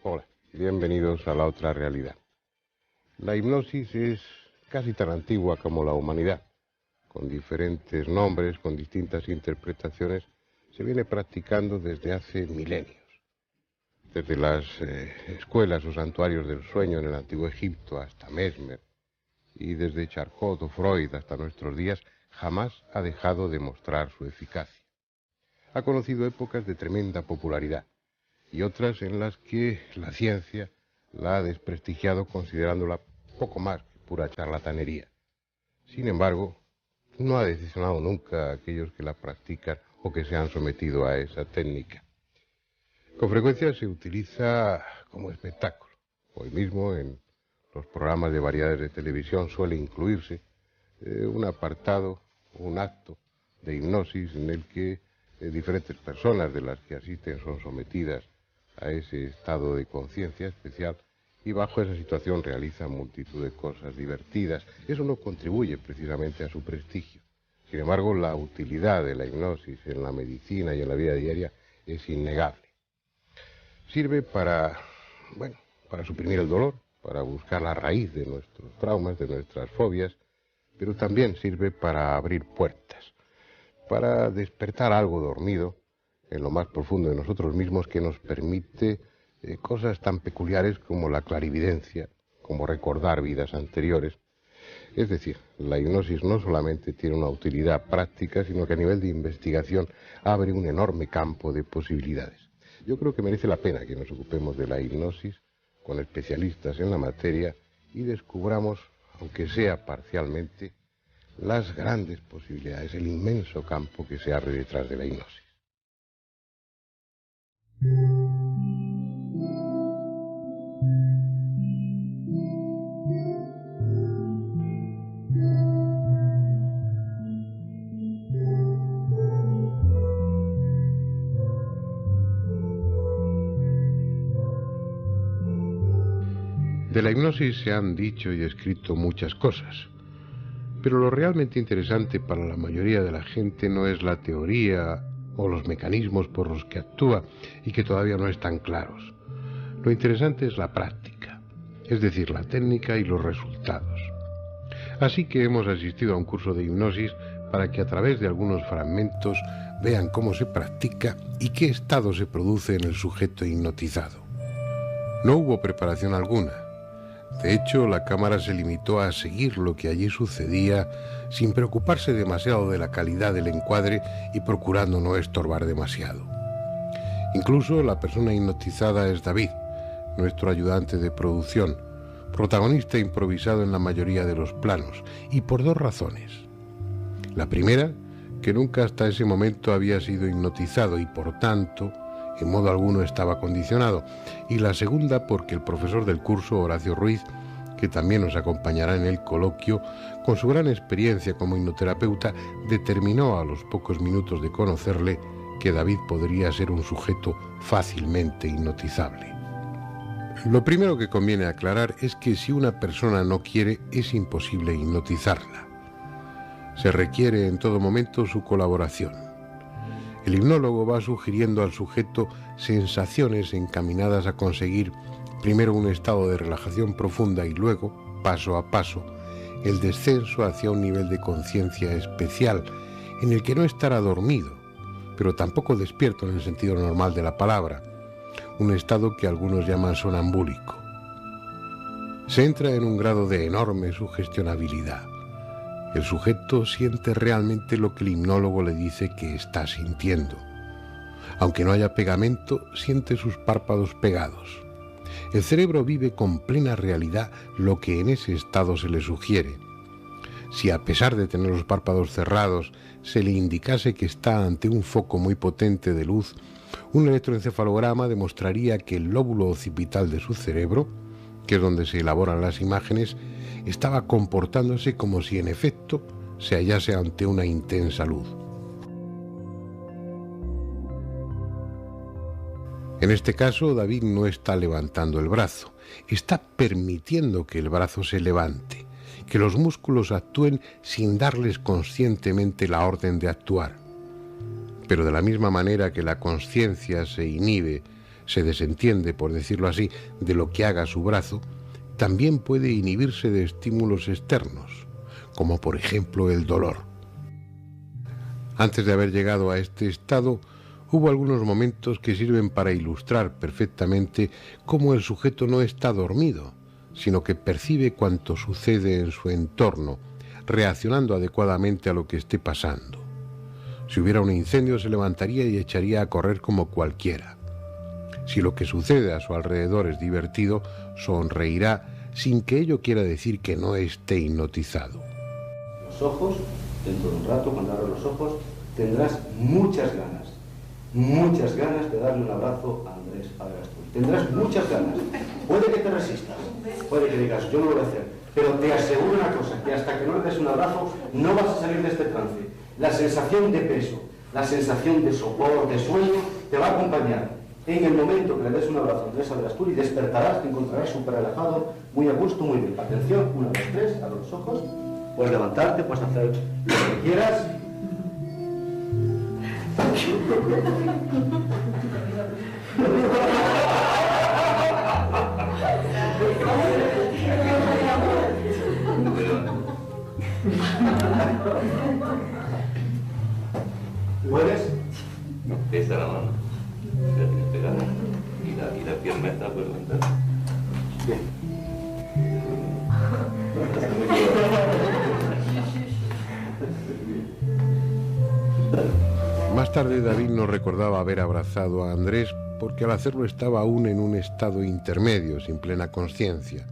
Hola, bienvenidos a la otra realidad. La hipnosis es casi tan antigua como la humanidad. Con diferentes nombres, con distintas interpretaciones, se viene practicando desde hace milenios. Desde las escuelas o santuarios del sueño en el antiguo Egipto hasta Mesmer, y desde Charcot o Freud hasta nuestros días, jamás ha dejado de mostrar su eficacia. Ha conocido épocas de tremenda popularidad y otras en las que la ciencia la ha desprestigiado considerándola poco más que pura charlatanería. Sin embargo, no ha decepcionado nunca a aquellos que la practican o que se han sometido a esa técnica. Con frecuencia se utiliza como espectáculo. Hoy mismo en los programas de variedades de televisión suele incluirse un apartado, un acto de hipnosis en el que diferentes personas de las que asisten son sometidas a ese estado de conciencia especial y bajo esa situación realizan multitud de cosas divertidas. Eso no contribuye precisamente a su prestigio. Sin embargo, la utilidad de la hipnosis en la medicina y en la vida diaria es innegable. Sirve para suprimir el dolor, para buscar la raíz de nuestros traumas, de nuestras fobias, pero también sirve para abrir puertas, para despertar algo dormido en lo más profundo de nosotros mismos que nos permite cosas tan peculiares como la clarividencia, como recordar vidas anteriores. Es decir, la hipnosis no solamente tiene una utilidad práctica, sino que a nivel de investigación abre un enorme campo de posibilidades. Yo creo que merece la pena que nos ocupemos de la hipnosis con especialistas en la materia y descubramos, aunque sea parcialmente, las grandes posibilidades, el inmenso campo que se abre detrás de la hipnosis. De la hipnosis se han dicho y escrito muchas cosas, pero lo realmente interesante para la mayoría de la gente no es la teoría o los mecanismos por los que actúa y que todavía no están claros. Lo interesante es la práctica, es decir, la técnica y los resultados. Así que hemos asistido a un curso de hipnosis para que a través de algunos fragmentos vean cómo se practica y qué estado se produce en el sujeto hipnotizado. No hubo preparación alguna. De hecho, la cámara se limitó a seguir lo que allí sucedía sin preocuparse demasiado de la calidad del encuadre y procurando no estorbar demasiado. Incluso la persona hipnotizada es David, nuestro ayudante de producción, protagonista improvisado en la mayoría de los planos, y por dos razones. La primera, que nunca hasta ese momento había sido hipnotizado y por tanto en modo alguno estaba condicionado, y la segunda porque el profesor del curso, Horacio Ruiz, que también nos acompañará en el coloquio, con su gran experiencia como hipnoterapeuta, determinó a los pocos minutos de conocerle que David podría ser un sujeto fácilmente hipnotizable. Lo primero que conviene aclarar es que si una persona no quiere, es imposible hipnotizarla. Se requiere en todo momento su colaboración. El hipnólogo va sugiriendo al sujeto sensaciones encaminadas a conseguir primero un estado de relajación profunda y luego, paso a paso, el descenso hacia un nivel de conciencia especial en el que no estará dormido, pero tampoco despierto en el sentido normal de la palabra, un estado que algunos llaman sonambúlico. Se entra en un grado de enorme sugestionabilidad. El sujeto siente realmente lo que el hipnólogo le dice que está sintiendo. Aunque no haya pegamento, siente sus párpados pegados. El cerebro vive con plena realidad lo que en ese estado se le sugiere. Si a pesar de tener los párpados cerrados, se le indicase que está ante un foco muy potente de luz, un electroencefalograma demostraría que el lóbulo occipital de su cerebro, que es donde se elaboran las imágenes, estaba comportándose como si en efecto se hallase ante una intensa luz. En este caso, David no está levantando el brazo, está permitiendo que el brazo se levante, que los músculos actúen sin darles conscientemente la orden de actuar. Pero de la misma manera que la conciencia se inhibe, se desentiende, por decirlo así, de lo que haga su brazo, también puede inhibirse de estímulos externos, como por ejemplo el dolor. Antes de haber llegado a este estado, hubo algunos momentos que sirven para ilustrar perfectamente cómo el sujeto no está dormido, sino que percibe cuanto sucede en su entorno, reaccionando adecuadamente a lo que esté pasando. Si hubiera un incendio, se levantaría y echaría a correr como cualquiera. Si lo que sucede a su alrededor es divertido, sonreirá sin que ello quiera decir que no esté hipnotizado. Los ojos, dentro de un rato, cuando abras los ojos, tendrás muchas ganas de darle un abrazo a Andrés Averasturi. Tendrás muchas ganas. Puede que te resistas, puede que digas, yo no lo voy a hacer, pero te aseguro una cosa, que hasta que no le des un abrazo, no vas a salir de este trance. La sensación de peso, la sensación de sopor, de sueño, te va a acompañar. En el momento que le des un abrazo a Andrés Averasturi, despertarás, te encontrarás súper relajado, muy a gusto, muy bien. Atención, 1, 2, 3, abre los ojos, puedes levantarte, puedes hacer lo que quieras. ¿Puedes? No, pesa la mano. La tienes pegada. Y la pierna está por levantar. Bien. Más tarde David nos recordaba haber abrazado a Andrés porque al hacerlo estaba aún en un estado intermedio, sin plena conciencia.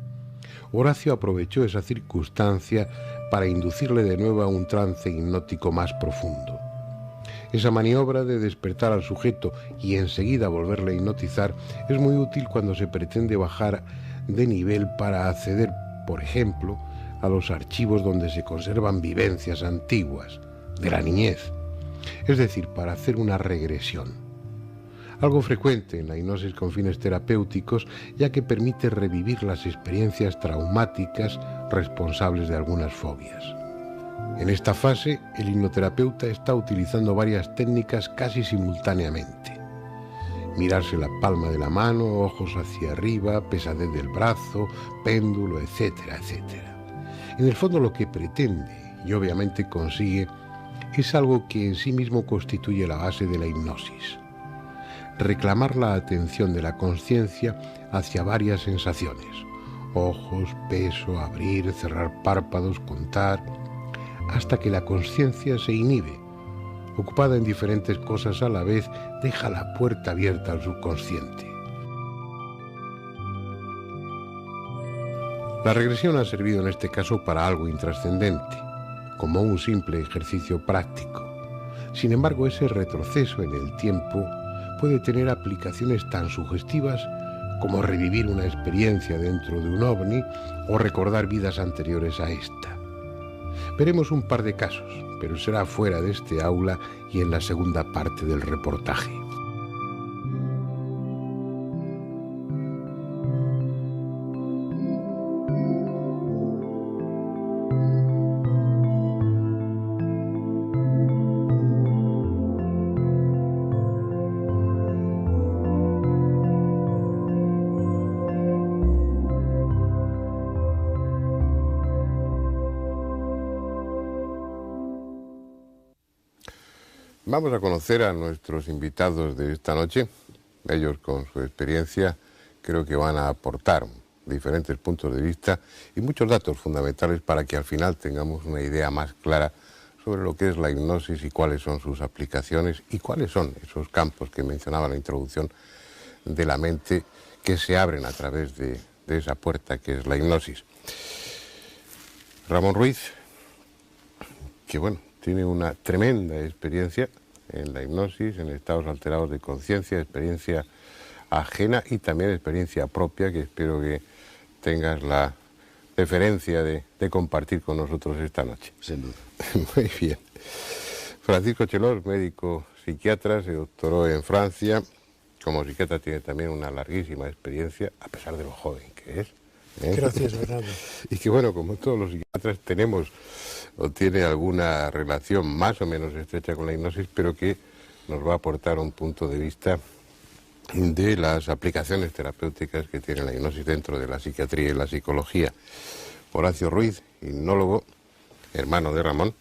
Horacio aprovechó esa circunstancia para inducirle de nuevo a un trance hipnótico más profundo. Esa maniobra de despertar al sujeto y enseguida volverle a hipnotizar es muy útil cuando se pretende bajar de nivel para acceder, por ejemplo, a los archivos donde se conservan vivencias antiguas, de la niñez, es decir, para hacer una regresión. Algo frecuente en la hipnosis con fines terapéuticos, ya que permite revivir las experiencias traumáticas responsables de algunas fobias. En esta fase, el hipnoterapeuta está utilizando varias técnicas casi simultáneamente. Mirarse la palma de la mano, ojos hacia arriba, pesadez del brazo, péndulo, etcétera, etcétera. En el fondo lo que pretende, y obviamente consigue, es algo que en sí mismo constituye la base de la hipnosis. Reclamar la atención de la consciencia hacia varias sensaciones: ojos, peso, abrir, cerrar párpados, contar, hasta que la consciencia se inhibe. Ocupada en diferentes cosas a la vez, deja la puerta abierta al subconsciente. La regresión ha servido en este caso para algo intrascendente, como un simple ejercicio práctico. Sin embargo, ese retroceso en el tiempo puede tener aplicaciones tan sugestivas como revivir una experiencia dentro de un ovni o recordar vidas anteriores a esta. Veremos un par de casos, pero será fuera de este aula y en la segunda parte del reportaje. Vamos a conocer a nuestros invitados de esta noche. Ellos, con su experiencia, creo que van a aportar diferentes puntos de vista y muchos datos fundamentales para que al final tengamos una idea más clara sobre lo que es la hipnosis y cuáles son sus aplicaciones y cuáles son esos campos que mencionaba en la introducción de la mente que se abren a través de esa puerta que es la hipnosis. Ramón Ruiz, que bueno, tiene una tremenda experiencia en la hipnosis, en estados alterados de conciencia, experiencia ajena y también experiencia propia, que espero que tengas la deferencia de compartir con nosotros esta noche. Sin duda. Muy bien. Francisco Chelós, médico psiquiatra, se doctoró en Francia. Como psiquiatra tiene también una larguísima experiencia, a pesar de lo joven que es. Gracias, Bernardo. Y que bueno, como todos los psiquiatras tenemos o tiene alguna relación más o menos estrecha con la hipnosis, pero que nos va a aportar un punto de vista de las aplicaciones terapéuticas que tiene la hipnosis dentro de la psiquiatría y la psicología. Horacio Ruiz, hipnólogo, hermano de Ramón.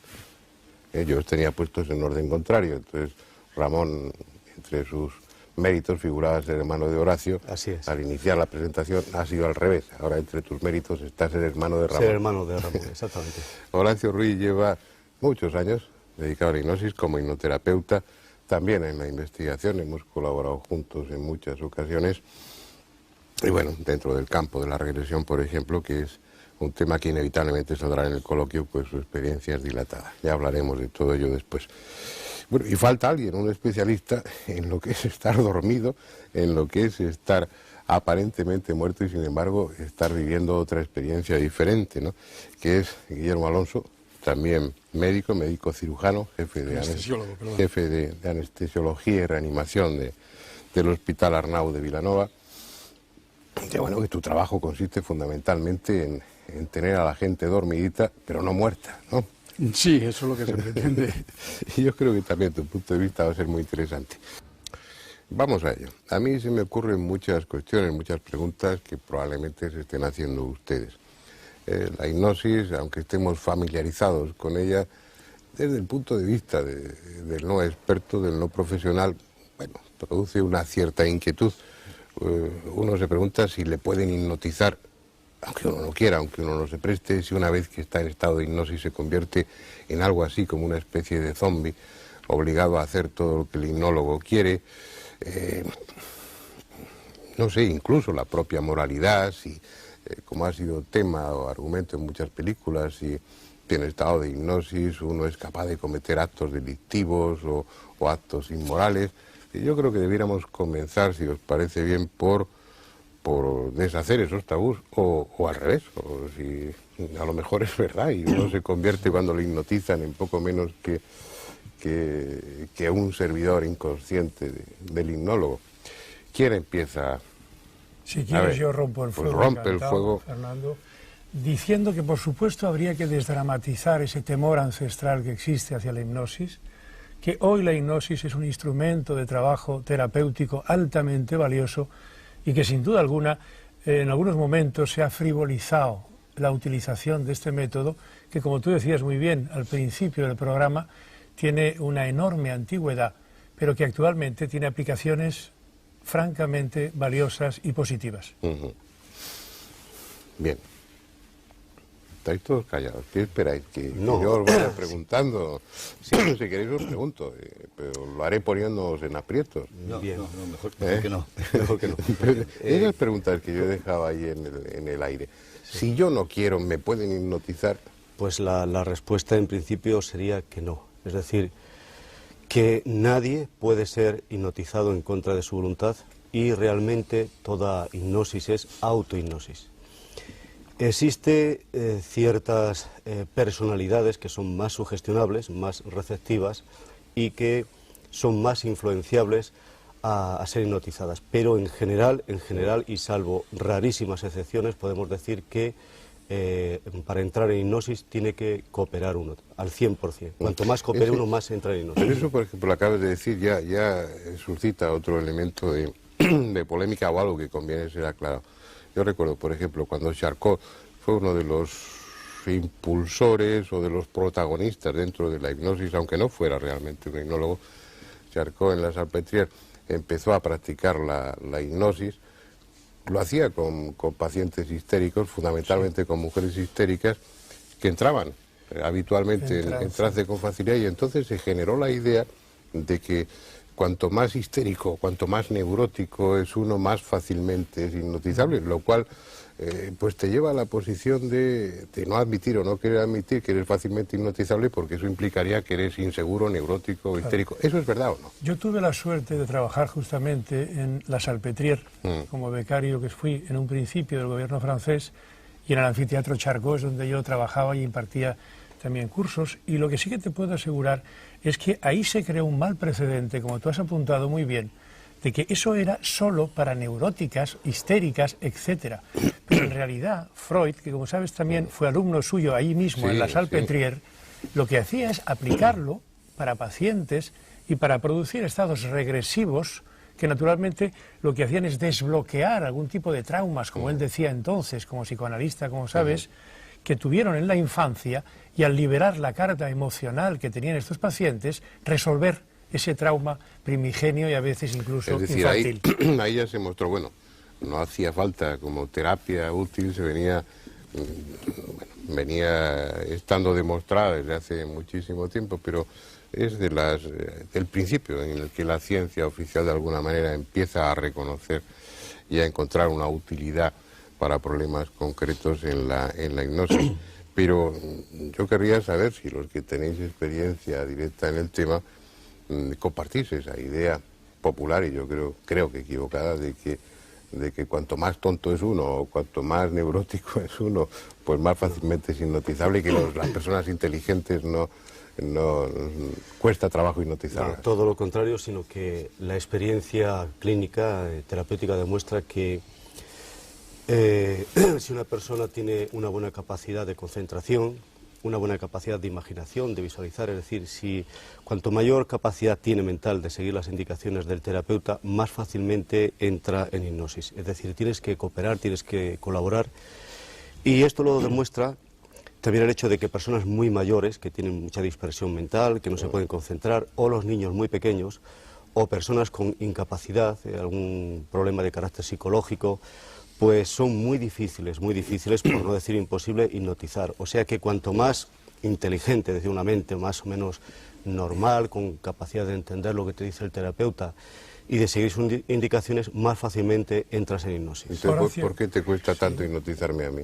Yo los tenía puestos en orden contrario, entonces Ramón, entre sus méritos, figuraba ser hermano de Horacio. Así es. Al iniciar la presentación ha sido al revés, ahora entre tus méritos está ser hermano de Ramón. Ser hermano de Ramón, exactamente. Horacio Ruiz lleva muchos años dedicado a la hipnosis como hipnoterapeuta, también en la investigación, hemos colaborado juntos en muchas ocasiones, y bueno, dentro del campo de la regresión, por ejemplo, que es un tema que inevitablemente saldrá en el coloquio, pues su experiencia es dilatada. Ya hablaremos de todo ello después. Bueno, y falta alguien, un especialista en lo que es estar dormido, en lo que es estar aparentemente muerto y sin embargo estar viviendo otra experiencia diferente, ¿no? Que es Guillermo Alonso, también médico cirujano, jefe de anestesiología y reanimación del Hospital Arnau de Vilanova. Que bueno, que tu trabajo consiste fundamentalmente en tener a la gente dormidita, pero no muerta, ¿no? Sí, eso es lo que se pretende. Y yo creo que también tu punto de vista va a ser muy interesante. Vamos a ello. A mí se me ocurren muchas cuestiones, muchas preguntas que probablemente se estén haciendo ustedes. La hipnosis, aunque estemos familiarizados con ella, desde el punto de vista del no experto, del no profesional, bueno, produce una cierta inquietud. Uno se pregunta si le pueden hipnotizar, aunque uno no quiera, aunque uno no se preste, si una vez que está en estado de hipnosis se convierte en algo así como una especie de zombie, obligado a hacer todo lo que el hipnólogo quiere. No sé, incluso la propia moralidad, si, como ha sido tema o argumento en muchas películas, si en estado de hipnosis uno es capaz de cometer actos delictivos o actos inmorales. Yo creo que debiéramos comenzar, si os parece bien, por deshacer esos tabús, o al revés, o si a lo mejor es verdad y uno se convierte cuando lo hipnotizan en poco menos que un servidor inconsciente del hipnólogo. ¿Quién empieza? Si quieres yo rompo el fuego. Pues rompe el fuego. Fernando, diciendo que por supuesto habría que desdramatizar ese temor ancestral que existe hacia la hipnosis, que hoy la hipnosis es un instrumento de trabajo terapéutico altamente valioso y que sin duda alguna en algunos momentos se ha frivolizado la utilización de este método que, como tú decías muy bien al principio del programa, tiene una enorme antigüedad, pero que actualmente tiene aplicaciones francamente valiosas y positivas. Bien. Estáis todos callados. ¿Qué esperáis? ¿Que No. yo os vaya preguntando? Sí, si queréis os pregunto, pero lo haré poniéndoos en aprietos. Bien. No, mejor que no. Mejor que no. Esas preguntas que yo he dejado ahí en el aire. Sí. Si yo no quiero, ¿me pueden hipnotizar? Pues la respuesta en principio sería que no. Es decir, que nadie puede ser hipnotizado en contra de su voluntad y realmente toda hipnosis es autohipnosis. Existe ciertas personalidades que son más sugestionables, más receptivas y que son más influenciables a ser hipnotizadas. Pero en general y salvo rarísimas excepciones, podemos decir que para entrar en hipnosis tiene que cooperar uno al 100%. Cuanto más coopere uno, más entra en hipnosis. Pero eso, por ejemplo, lo acabas de decir, ya suscita otro elemento de polémica o algo que conviene ser aclarado. Yo recuerdo, por ejemplo, cuando Charcot fue uno de los impulsores o de los protagonistas dentro de la hipnosis, aunque no fuera realmente un hipnólogo, Charcot en la Salpêtrière empezó a practicar la hipnosis. Lo hacía con pacientes histéricos, fundamentalmente con mujeres histéricas, que entraban habitualmente en trance con facilidad, y entonces se generó la idea de que cuanto más histérico, cuanto más neurótico es uno, más fácilmente es hipnotizable, lo cual pues te lleva a la posición de no admitir o no querer admitir que eres fácilmente hipnotizable, porque eso implicaría que eres inseguro, neurótico, histérico. ¿Eso es verdad o no? Yo tuve la suerte de trabajar justamente en la Salpêtrière, como becario que fui en un principio del gobierno francés, y en el anfiteatro Charcot es donde yo trabajaba y impartía también cursos, y lo que sí que te puedo asegurar es que ahí se creó un mal precedente, como tú has apuntado muy bien, de que eso era solo para neuróticas, histéricas, etcétera. Pero en realidad Freud, que como sabes también fue alumno suyo ahí mismo en la Salpêtrière, lo que hacía es aplicarlo para pacientes y para producir estados regresivos que naturalmente lo que hacían es desbloquear algún tipo de traumas, como él decía entonces, como psicoanalista, como sabes, que tuvieron en la infancia, y al liberar la carga emocional que tenían estos pacientes, resolver ese trauma primigenio y a veces incluso infantil. Ahí ya se mostró, bueno, no hacía falta como terapia útil, se venía estando demostrada desde hace muchísimo tiempo, pero es del principio en el que la ciencia oficial de alguna manera empieza a reconocer y a encontrar una utilidad para problemas concretos en la hipnosis. Pero yo querría saber si los que tenéis experiencia directa en el tema compartís esa idea popular, y yo creo que equivocada, de que cuanto más tonto es uno o cuanto más neurótico es uno, pues más fácilmente es hipnotizable, y que las personas inteligentes no cuesta trabajo hipnotizarlas. No, todo lo contrario, sino que la experiencia clínica, terapéutica, demuestra que si una persona tiene una buena capacidad de concentración, una buena capacidad de imaginación, de visualizar, es decir, si cuanto mayor capacidad tiene mental de seguir las indicaciones del terapeuta, más fácilmente entra en hipnosis. Es decir, tienes que cooperar, tienes que colaborar, y esto lo demuestra también el hecho de que personas muy mayores, que tienen mucha dispersión mental, que no se pueden concentrar, o los niños muy pequeños, o personas con incapacidad, algún problema de carácter psicológico, pues son muy difíciles, por no decir imposible, hipnotizar. O sea que cuanto más inteligente, es decir, una mente más o menos normal, con capacidad de entender lo que te dice el terapeuta y de seguir sus indicaciones, más fácilmente entras en hipnosis. Entonces, ¿por qué te cuesta tanto hipnotizarme a mí?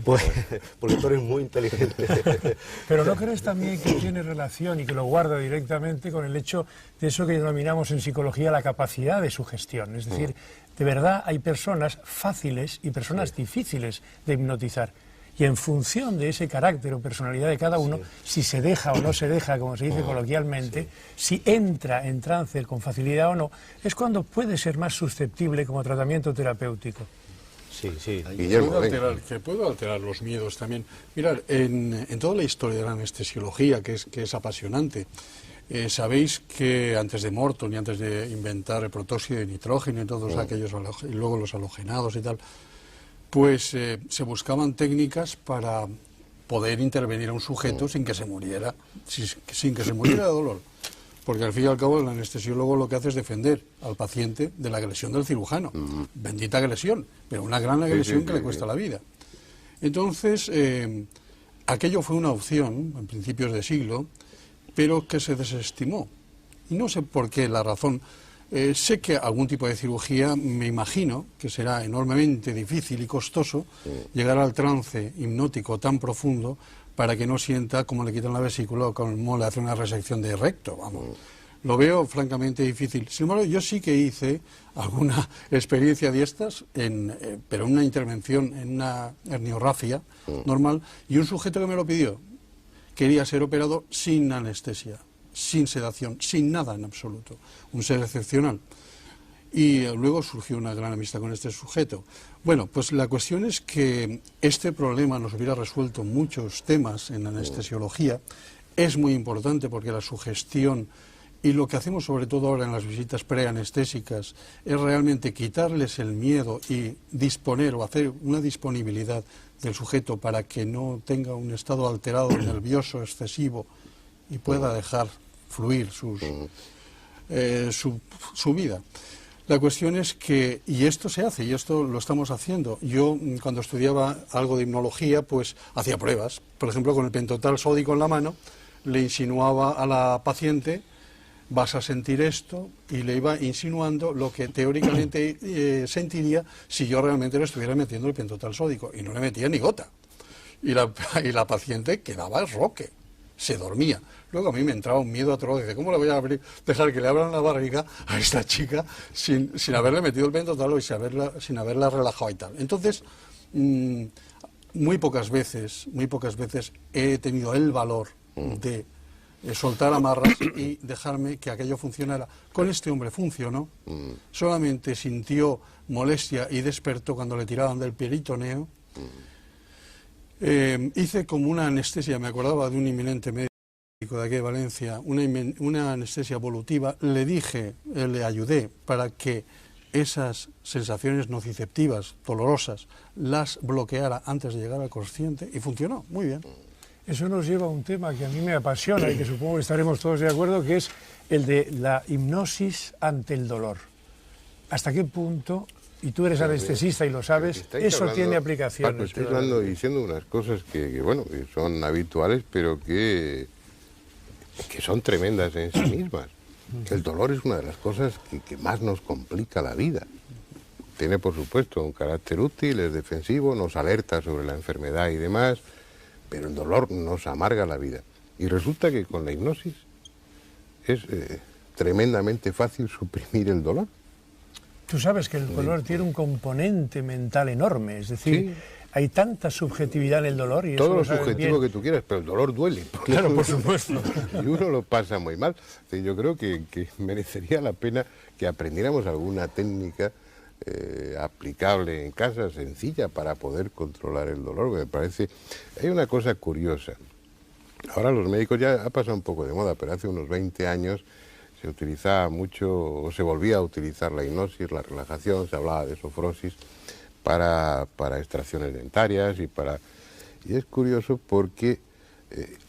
Pues porque tú eres muy inteligente. Pero ¿no crees también que tiene relación, y que lo guarda directamente, con el hecho de eso que denominamos en psicología la capacidad de sugestión? Es decir, de verdad hay personas fáciles y personas difíciles de hipnotizar. Y en función de ese carácter o personalidad de cada uno, si se deja o no se deja, como se dice coloquialmente, si entra en trance con facilidad o no, es cuando puede ser más susceptible como tratamiento terapéutico. Sí, sí. Puedo alterar los miedos también. Mirad, en toda la historia de la anestesiología, que es apasionante, sabéis que antes de Morton y antes de inventar el protóxido de nitrógeno y todos aquellos, y luego los halogenados y tal, pues se buscaban técnicas para poder intervenir a un sujeto sin que se muriera, sin que se muriera de dolor. Porque al fin y al cabo el anestesiólogo lo que hace es defender al paciente de la agresión del cirujano. Bendita agresión, pero una gran agresión que le cuesta la vida. Entonces, aquello fue una opción en principios de siglo, pero que se desestimó. Y no sé por qué la razón. Sé que algún tipo de cirugía, me imagino, que será enormemente difícil y costoso llegar al trance hipnótico tan profundo para que no sienta como le quitan la vesícula o como le hacen una resección de recto, vamos. Lo veo francamente difícil. Sin embargo, yo sí que hice alguna experiencia de estas, pero una intervención en una herniorrafia normal, y un sujeto que me lo pidió quería ser operado sin anestesia, sin sedación, sin nada en absoluto, un ser excepcional. Y luego surgió una gran amistad con este sujeto. Bueno, pues la cuestión es que este problema nos hubiera resuelto muchos temas en la anestesiología. Es muy importante porque la sugestión, y lo que hacemos sobre todo ahora en las visitas preanestésicas, es realmente quitarles el miedo y disponer o hacer una disponibilidad del sujeto para que no tenga un estado alterado, nervioso, excesivo, y pueda dejar fluir su vida. La cuestión es que, y esto se hace, y esto lo estamos haciendo. Yo, cuando estudiaba algo de hipnología, pues hacía pruebas. Por ejemplo, con el pentotal sódico en la mano, le insinuaba a la paciente: vas a sentir esto, y le iba insinuando lo que teóricamente sentiría si yo realmente le estuviera metiendo el pentotal sódico, y no le metía ni gota. Y la paciente quedaba el roque, se dormía. Luego a mí me entraba un miedo atroz, dice, ¿cómo le voy a dejar que le abran la barriga a esta chica sin haberle metido el pentotal o sin haberla relajado y tal? Entonces, muy pocas veces he tenido el valor de soltar amarras y dejarme que aquello funcionara. Con este hombre funcionó, solamente sintió molestia y despertó cuando le tiraban del peritoneo. Hice como una anestesia, me acordaba de un inminente médico de aquí de Valencia, una anestesia evolutiva, le ayudé para que esas sensaciones nociceptivas, dolorosas, las bloqueara antes de llegar al consciente y funcionó muy bien. Eso nos lleva a un tema que a mí me apasiona y que supongo que estaremos todos de acuerdo, que es el de la hipnosis ante el dolor. ¿Hasta qué punto, y tú eres anestesista y lo sabes, eso tiene aplicaciones? Estoy hablando y diciendo unas cosas que son habituales, pero que son tremendas en sí mismas. El dolor es una de las cosas que más nos complica la vida. Tiene, por supuesto, un carácter útil, es defensivo, nos alerta sobre la enfermedad y demás, pero el dolor nos amarga la vida. Y resulta que con la hipnosis es tremendamente fácil suprimir el dolor. Tú sabes que el dolor tiene un componente mental enorme, es decir, hay tanta subjetividad en el dolor. Y todo lo subjetivo que tú quieras, pero el dolor duele. Claro, por supuesto. Y uno lo pasa muy mal. Yo creo que merecería la pena que aprendiéramos alguna técnica aplicable en casa, sencilla, para poder controlar el dolor. Me parece, hay una cosa curiosa. Ahora los médicos, ya ha pasado un poco de moda, pero hace unos 20 años se utilizaba mucho, o se volvía a utilizar la hipnosis, la relajación, se hablaba de sofrosis para extracciones dentarias y es curioso porque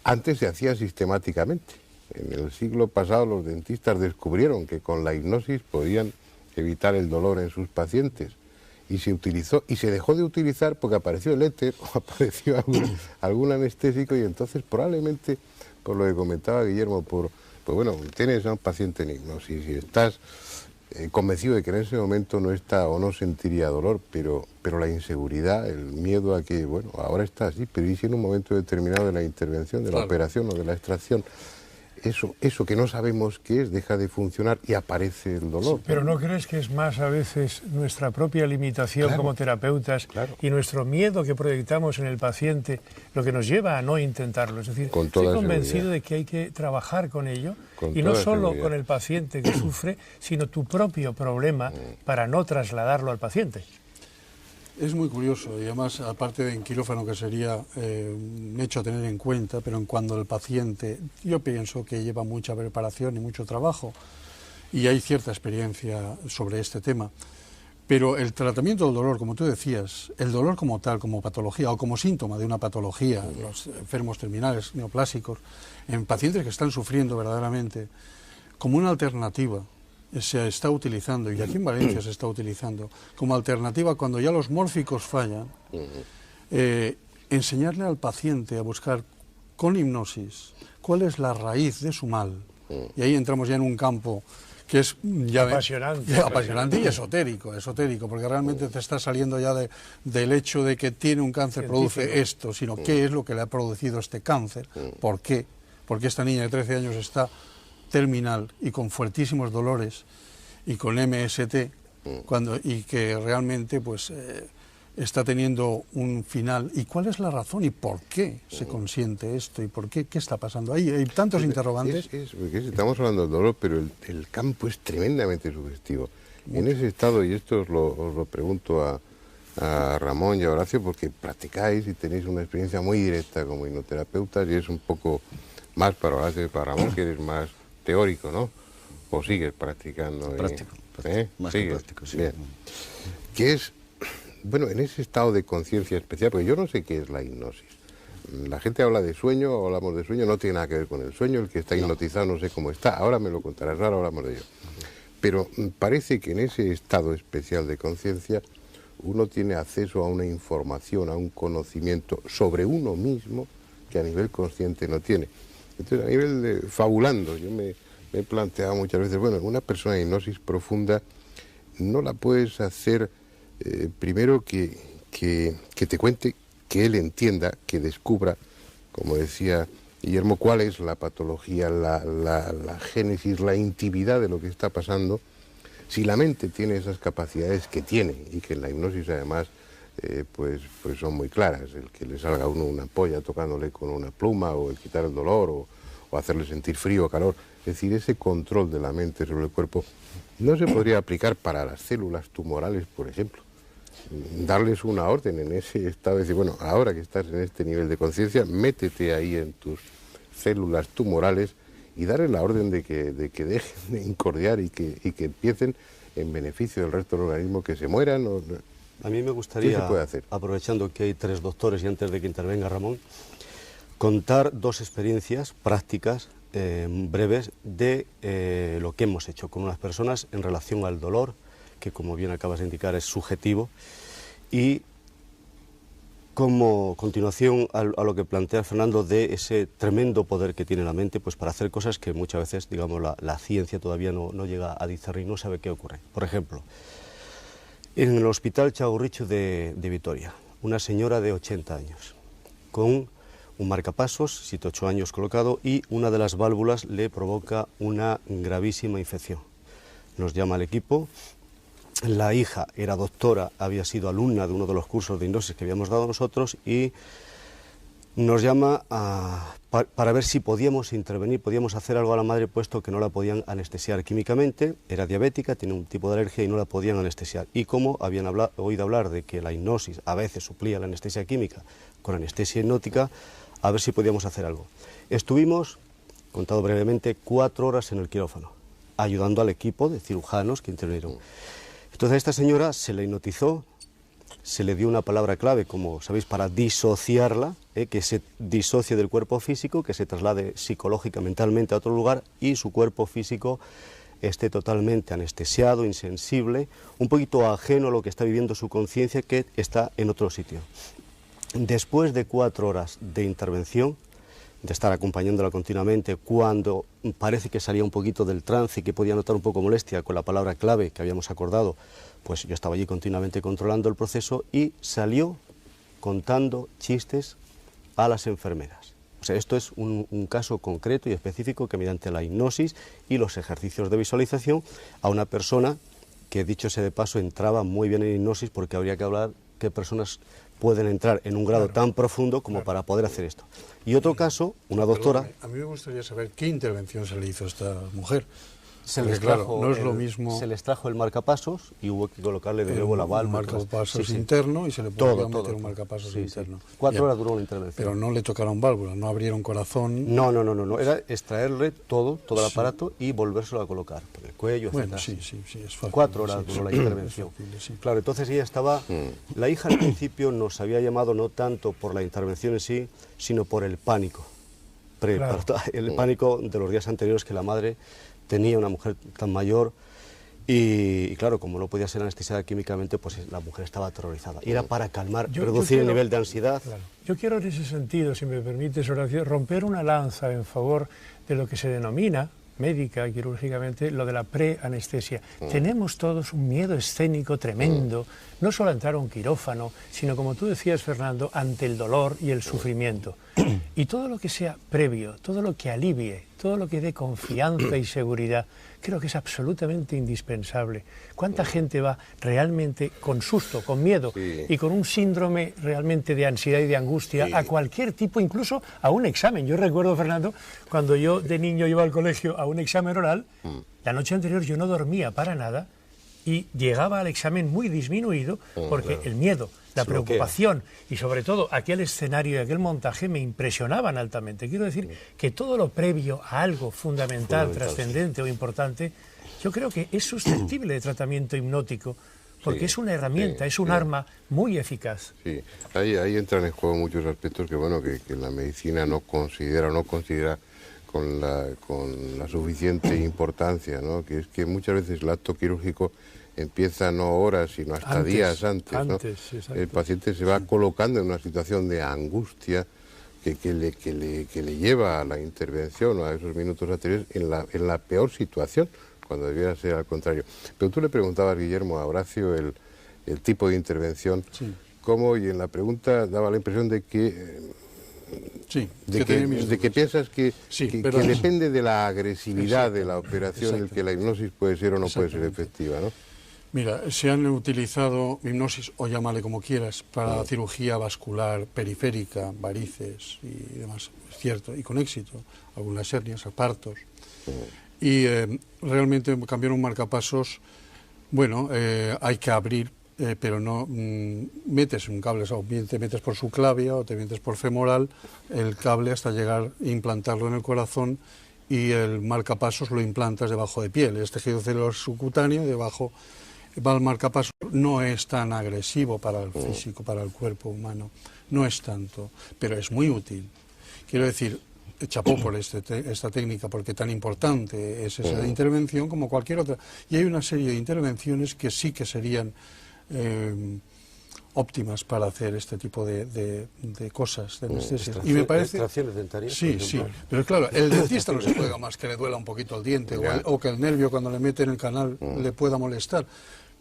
antes se hacía sistemáticamente. En el siglo pasado los dentistas descubrieron que con la hipnosis podían evitar el dolor en sus pacientes y se utilizó y se dejó de utilizar porque apareció el éter o apareció algún anestésico, y entonces probablemente, por lo que comentaba Guillermo, pues bueno, tienes a un paciente en hipnosis y estás convencido de que en ese momento no está o no sentiría dolor, pero la inseguridad, el miedo a que, bueno, ahora está así, pero y si en un momento determinado de la intervención, de la operación o de la extracción, eso que no sabemos qué es, deja de funcionar y aparece el dolor. Sí, pero ¿no crees que es más a veces nuestra propia limitación como terapeutas y nuestro miedo que proyectamos en el paciente lo que nos lleva a no intentarlo? Es decir, estoy convencido de que hay que trabajar con ello, y no solo con el paciente que sufre, sino tu propio problema para no trasladarlo al paciente. Es muy curioso, y además, aparte de en quirófano, que sería un hecho a tener en cuenta, pero en cuando el paciente, yo pienso que lleva mucha preparación y mucho trabajo, y hay cierta experiencia sobre este tema, pero el tratamiento del dolor, como tú decías, el dolor como tal, como patología o como síntoma de una patología, los enfermos terminales, neoplásicos, en pacientes que están sufriendo verdaderamente, como una alternativa, se está utilizando, y aquí en Valencia se está utilizando, como alternativa cuando ya los mórficos fallan, enseñarle al paciente a buscar con hipnosis cuál es la raíz de su mal. Y ahí entramos ya en un campo que es ya apasionante y esotérico, porque realmente te está saliendo ya del hecho de que tiene un cáncer, produce esto, sino qué es lo que le ha producido este cáncer, por qué, porque esta niña de 13 años está terminal y con fuertísimos dolores y con MST, y que realmente pues está teniendo un final. ¿Y cuál es la razón y por qué se consiente esto y por qué está pasando ahí? Hay tantos interrogantes. Estamos hablando del dolor, pero el campo es tremendamente sugestivo. En ese estado, y esto os lo pregunto a Ramón y a Horacio, porque practicáis y tenéis una experiencia muy directa como hipnoterapeutas, y es un poco más para Horacio y para Ramón, que eres más teórico, ¿no? ¿O sigues practicando? Práctico, más que práctico, sí. Bien. Que es, bueno, en ese estado de conciencia especial, porque yo no sé qué es la hipnosis. La gente habla de sueño, hablamos de sueño, no tiene nada que ver con el sueño, el que está hipnotizado no sé cómo está, ahora me lo contarás, ahora hablamos de ello. Pero parece que en ese estado especial de conciencia uno tiene acceso a una información, a un conocimiento sobre uno mismo que a nivel consciente no tiene. Entonces, a nivel de fabulando, yo me he planteado muchas veces, bueno, una persona en hipnosis profunda no la puedes hacer primero que te cuente, que él entienda, que descubra, como decía Guillermo, cuál es la patología, la génesis, la intimidad de lo que está pasando. Si la mente tiene esas capacidades que tiene, y que en la hipnosis además pues son muy claras, el que le salga a uno una ampolla tocándole con una pluma, o el quitar el dolor, o hacerle sentir frío o calor, es decir, ese control de la mente sobre el cuerpo no se podría aplicar para las células tumorales, por ejemplo. Darles una orden en ese estado de decir, bueno, ahora que estás en este nivel de conciencia, métete ahí en tus células tumorales y darles la orden de que dejen de incordiar y que empiecen en beneficio del resto del organismo, que se mueran. A mí me gustaría, ¿qué se puede hacer? aprovechando que hay 3 doctores y antes de que intervenga Ramón, contar 2 experiencias prácticas breves de lo que hemos hecho con unas personas en relación al dolor, que como bien acabas de indicar es subjetivo, y como continuación a lo que plantea Fernando de ese tremendo poder que tiene la mente pues para hacer cosas que muchas veces, digamos, la ciencia todavía no llega a discernir, no sabe qué ocurre. Por ejemplo, en el Hospital Chagorrichu de Vitoria, una señora de 80 años, con un marcapasos, 7-8 años colocado, y una de las válvulas le provoca una gravísima infección. Nos llama al equipo, la hija era doctora, había sido alumna de uno de los cursos de hipnosis que habíamos dado nosotros y nos llama para ver si podíamos intervenir, podíamos hacer algo a la madre, puesto que no la podían anestesiar químicamente, era diabética, tiene un tipo de alergia y no la podían anestesiar. Y como habían oído hablar de que la hipnosis a veces suplía la anestesia química con anestesia hipnótica, a ver si podíamos hacer algo. Estuvimos, contado brevemente, 4 horas en el quirófano, ayudando al equipo de cirujanos que intervinieron. Entonces a esta señora se le hipnotizó, se le dio una palabra clave, como sabéis, para disociarla, que se disocie del cuerpo físico, que se traslade psicológica, mentalmente a otro lugar y su cuerpo físico esté totalmente anestesiado, insensible, un poquito ajeno a lo que está viviendo su conciencia, que está en otro sitio. Después de 4 horas de intervención, de estar acompañándola continuamente, cuando parece que salía un poquito del trance y que podía notar un poco molestia con la palabra clave que habíamos acordado, pues yo estaba allí continuamente controlando el proceso y salió contando chistes a las enfermeras. O sea, esto es un caso concreto y específico que mediante la hipnosis y los ejercicios de visualización a una persona que, dicho sea de paso, entraba muy bien en hipnosis, porque habría que hablar qué personas pueden entrar en un grado tan profundo como para poder hacer esto. Y otro caso, una doctora... Perdón, a mí me gustaría saber qué intervención se le hizo a esta mujer. Se les claro, no es lo mismo... Se les trajo el marcapasos y hubo que colocarle de nuevo la válvula. Un marcapasos interno y se le podía meter un marcapasos interno. 4 horas duró la intervención. Pero no le tocaron válvula, no abrieron corazón... No, era extraerle todo el aparato y volvérselo a colocar por el cuello, bueno, etc. Sí, es fácil. 4 horas duró la intervención. Fácil, claro, entonces ella estaba... La hija al principio nos había llamado no tanto por la intervención en sí, sino por el pánico. El pánico de los días anteriores, que la madre tenía, una mujer tan mayor, y claro, como no podía ser anestesiada químicamente, pues la mujer estaba aterrorizada. Y era para calmar, reducir el nivel de ansiedad. Claro. Yo quiero en ese sentido, si me permites, Horacio, romper una lanza en favor de lo que se denomina, médica, quirúrgicamente, lo de la preanestesia. Tenemos todos un miedo escénico tremendo, no solo a entrar a un quirófano, sino, como tú decías, Fernando, ante el dolor y el sufrimiento. Y todo lo que sea previo, todo lo que alivie, todo lo que dé confianza y seguridad, creo que es absolutamente indispensable. ¿Cuánta gente va realmente con susto, con miedo y con un síndrome realmente de ansiedad y de angustia a cualquier tipo, incluso a un examen? Yo recuerdo, Fernando, cuando yo de niño iba al colegio a un examen oral, la noche anterior yo no dormía para nada y llegaba al examen muy disminuido porque el miedo, la preocupación y sobre todo aquel escenario y aquel montaje me impresionaban altamente. Quiero decir que todo lo previo a algo fundamental, trascendente o importante, yo creo que es susceptible de tratamiento hipnótico, porque es una herramienta, es un arma muy eficaz. Sí, ahí entran en juego muchos aspectos que la medicina no considera con la suficiente importancia, ¿no? Que es que muchas veces el acto quirúrgico empieza no horas, sino hasta días antes, ¿no? El paciente se va colocando en una situación de angustia que le lleva a la intervención o a esos minutos anteriores en la peor situación, cuando debiera ser al contrario. Pero tú le preguntabas, Guillermo, a Horacio el tipo de intervención, cómo, y en la pregunta daba la impresión de que... de que piensas que depende de la agresividad de la operación el que la hipnosis puede ser o no puede ser efectiva, ¿no? Mira, se han utilizado hipnosis, o llámale como quieras, para cirugía vascular periférica, varices y demás, es cierto, y con éxito, algunas hernias, partos. Y realmente cambiar un marcapasos, bueno, hay que abrir pero no metes un cable, o bien te metes por subclavia o te metes por femoral el cable hasta llegar a implantarlo en el corazón, y el marcapasos lo implantas debajo de piel. El tejido celular subcutáneo debajo va el marcapasos. No es tan agresivo para el físico, para el cuerpo humano, no es tanto, pero es muy útil. Quiero decir, chapó por esta técnica, porque tan importante es esa intervención como cualquier otra. Y hay una serie de intervenciones que sí que serían óptimas para hacer este tipo de cosas, de anestesia. Y me parece... ¿Extracciones dentarias? Sí, sí, pero claro, el dentista no se juega más que le duela un poquito el diente, o que el nervio cuando le mete en el canal le pueda molestar.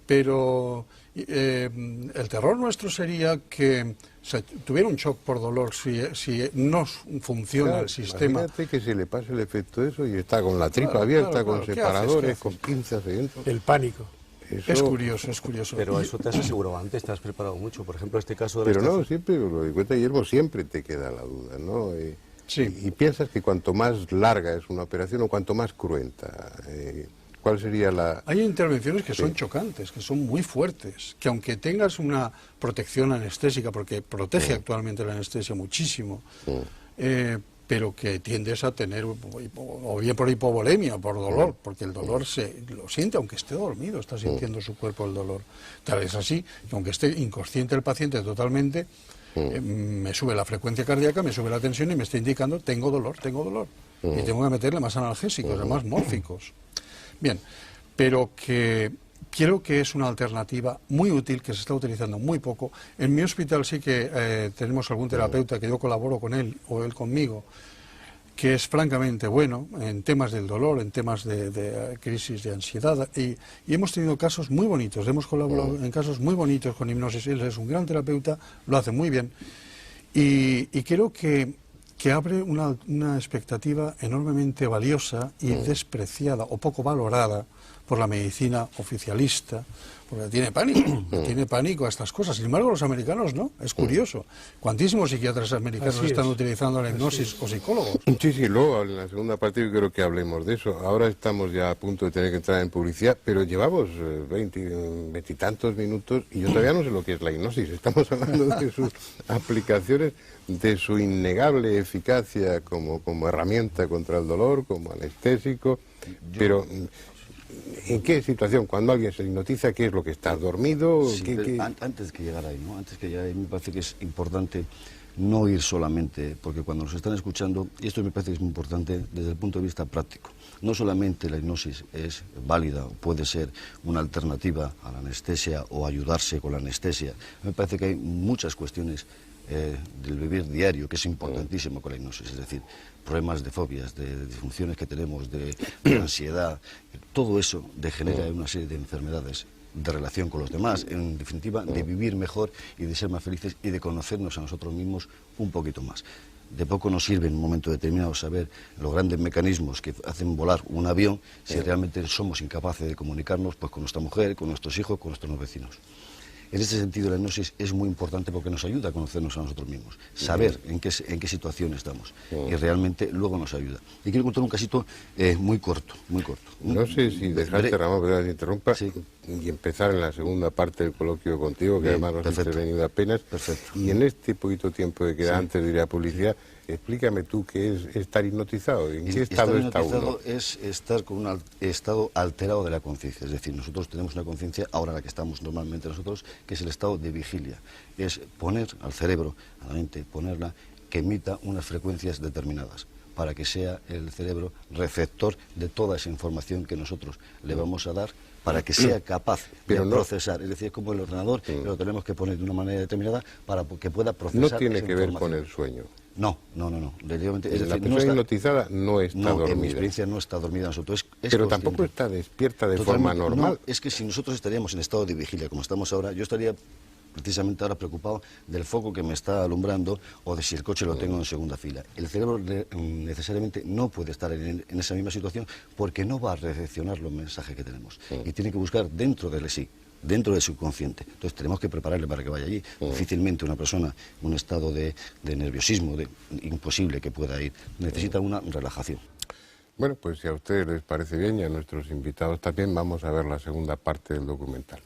Pero el terror nuestro sería que tuviera un shock por dolor si no funciona el sistema. Imagínate que se le pase el efecto de eso y está con la tripa abierta, con separadores, con pinzas dentro. El pánico. Eso... Es curioso, es curioso. Pero eso te has asegurado antes, te has preparado mucho. Por ejemplo, este caso de la Pero no, extracción. siempre, lo de cuenta Guillermo, siempre te queda la duda, ¿no? Sí. Y piensas que cuanto más larga es una operación o cuanto más cruenta, ¿cuál sería la...? Hay intervenciones que son chocantes, que son muy fuertes, que aunque tengas una protección anestésica, porque protege actualmente la anestesia muchísimo, pero que tiendes a tener, o bien por hipovolemia o por dolor, porque el dolor lo siente, aunque esté dormido, está sintiendo su cuerpo el dolor. Tal es así, que aunque esté inconsciente el paciente totalmente, me sube la frecuencia cardíaca, me sube la tensión y me está indicando tengo dolor, y tengo que meterle más analgésicos, además mórficos. Bien, pero que creo que es una alternativa muy útil, que se está utilizando muy poco. En mi hospital sí que tenemos algún terapeuta que yo colaboro con él, o él conmigo, que es francamente bueno en temas del dolor, en temas de crisis de ansiedad, y hemos tenido casos muy bonitos, hemos colaborado en casos muy bonitos con hipnosis. Él es un gran terapeuta, lo hace muy bien, y creo que abre una expectativa enormemente valiosa y despreciada o poco valorada por la medicina oficialista, porque tiene pánico a estas cosas. Sin embargo, los americanos no, es curioso. ¿Cuantísimos psiquiatras americanos están utilizando la hipnosis o psicólogos? Sí, luego en la segunda parte yo creo que hablemos de eso. Ahora estamos ya a punto de tener que entrar en publicidad, pero llevamos 20 y tantos minutos y yo todavía no sé lo que es la hipnosis. Estamos hablando de sus aplicaciones, de su innegable eficacia como herramienta contra el dolor, como anestésico, pero... ¿En qué situación? Cuando alguien se hipnotiza, ¿qué es lo que está? ¿Dormido? Sí, antes que llegar ahí, ¿no? Antes que llegar ahí, me parece que es importante no ir solamente, porque cuando nos están escuchando, y esto me parece que es muy importante desde el punto de vista práctico, no solamente la hipnosis es válida o puede ser una alternativa a la anestesia o ayudarse con la anestesia, me parece que hay muchas cuestiones del vivir diario que es importantísimo con la hipnosis, es decir, problemas de fobias, de disfunciones que tenemos, de ansiedad, todo eso degenera una serie de enfermedades de relación con los demás, en definitiva, de vivir mejor y de ser más felices y de conocernos a nosotros mismos un poquito más. De poco nos sirve en un momento determinado saber los grandes mecanismos que hacen volar un avión si realmente somos incapaces de comunicarnos pues, con nuestra mujer, con nuestros hijos, con nuestros vecinos. En este sentido, la hipnosis es muy importante porque nos ayuda a conocernos a nosotros mismos, saber en qué situación estamos, y realmente luego nos ayuda. Y quiero contar un casito muy corto, muy corto. No sé si dejarte, Ramón, perdón, que interrumpa, y empezar en la segunda parte del coloquio contigo, que además nos has intervenido apenas. Perfecto. Y en este poquito tiempo que queda antes de ir a publicidad, explícame tú qué es estar hipnotizado, ¿en qué estado está uno? Es estar con un estado alterado de la conciencia, es decir, nosotros tenemos una conciencia, ahora la que estamos normalmente nosotros, que es el estado de vigilia, es poner al cerebro, a la mente, ponerla, que emita unas frecuencias determinadas, para que sea el cerebro receptor de toda esa información que nosotros le vamos a dar, para que sea capaz de procesar. Es decir, es como el ordenador, lo tenemos que poner de una manera determinada para que pueda procesar. No tiene que ver con el sueño. No. Relativamente, es decir, la persona hipnotizada no está dormida. En mi experiencia no está dormida nosotros. Pero tampoco está despierta de forma normal. No, es que si nosotros estaríamos en estado de vigilia, como estamos ahora, yo estaría precisamente ahora preocupado del foco que me está alumbrando o de si el coche lo tengo en segunda fila. El cerebro necesariamente no puede estar en esa misma situación porque no va a recepcionar los mensajes que tenemos y tiene que buscar dentro de sí, dentro del subconsciente. Entonces tenemos que prepararle para que vaya allí. Difícilmente una persona en un estado de nerviosismo, imposible que pueda ir. Necesita una relajación. Bueno, pues si a ustedes les parece bien y a nuestros invitados también, vamos a ver la segunda parte del documental.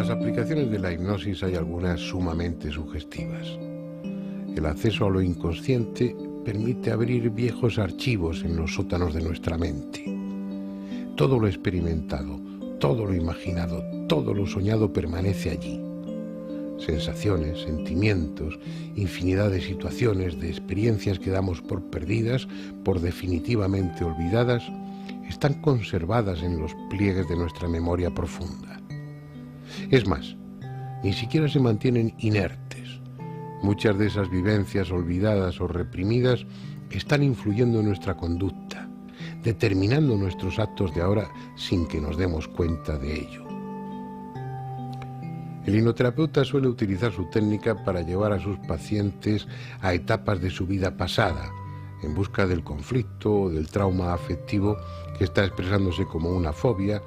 las aplicaciones de la hipnosis hay algunas sumamente sugestivas. El acceso a lo inconsciente permite abrir viejos archivos en los sótanos de nuestra mente. Todo lo experimentado, todo lo imaginado, todo lo soñado permanece allí. Sensaciones, sentimientos, infinidad de situaciones, de experiencias que damos por perdidas, por definitivamente olvidadas, están conservadas en los pliegues de nuestra memoria profunda. Es más, ni siquiera se mantienen inertes. Muchas de esas vivencias olvidadas o reprimidas están influyendo en nuestra conducta, determinando nuestros actos de ahora sin que nos demos cuenta de ello. El hipnoterapeuta suele utilizar su técnica para llevar a sus pacientes a etapas de su vida pasada, en busca del conflicto o del trauma afectivo que está expresándose como una fobia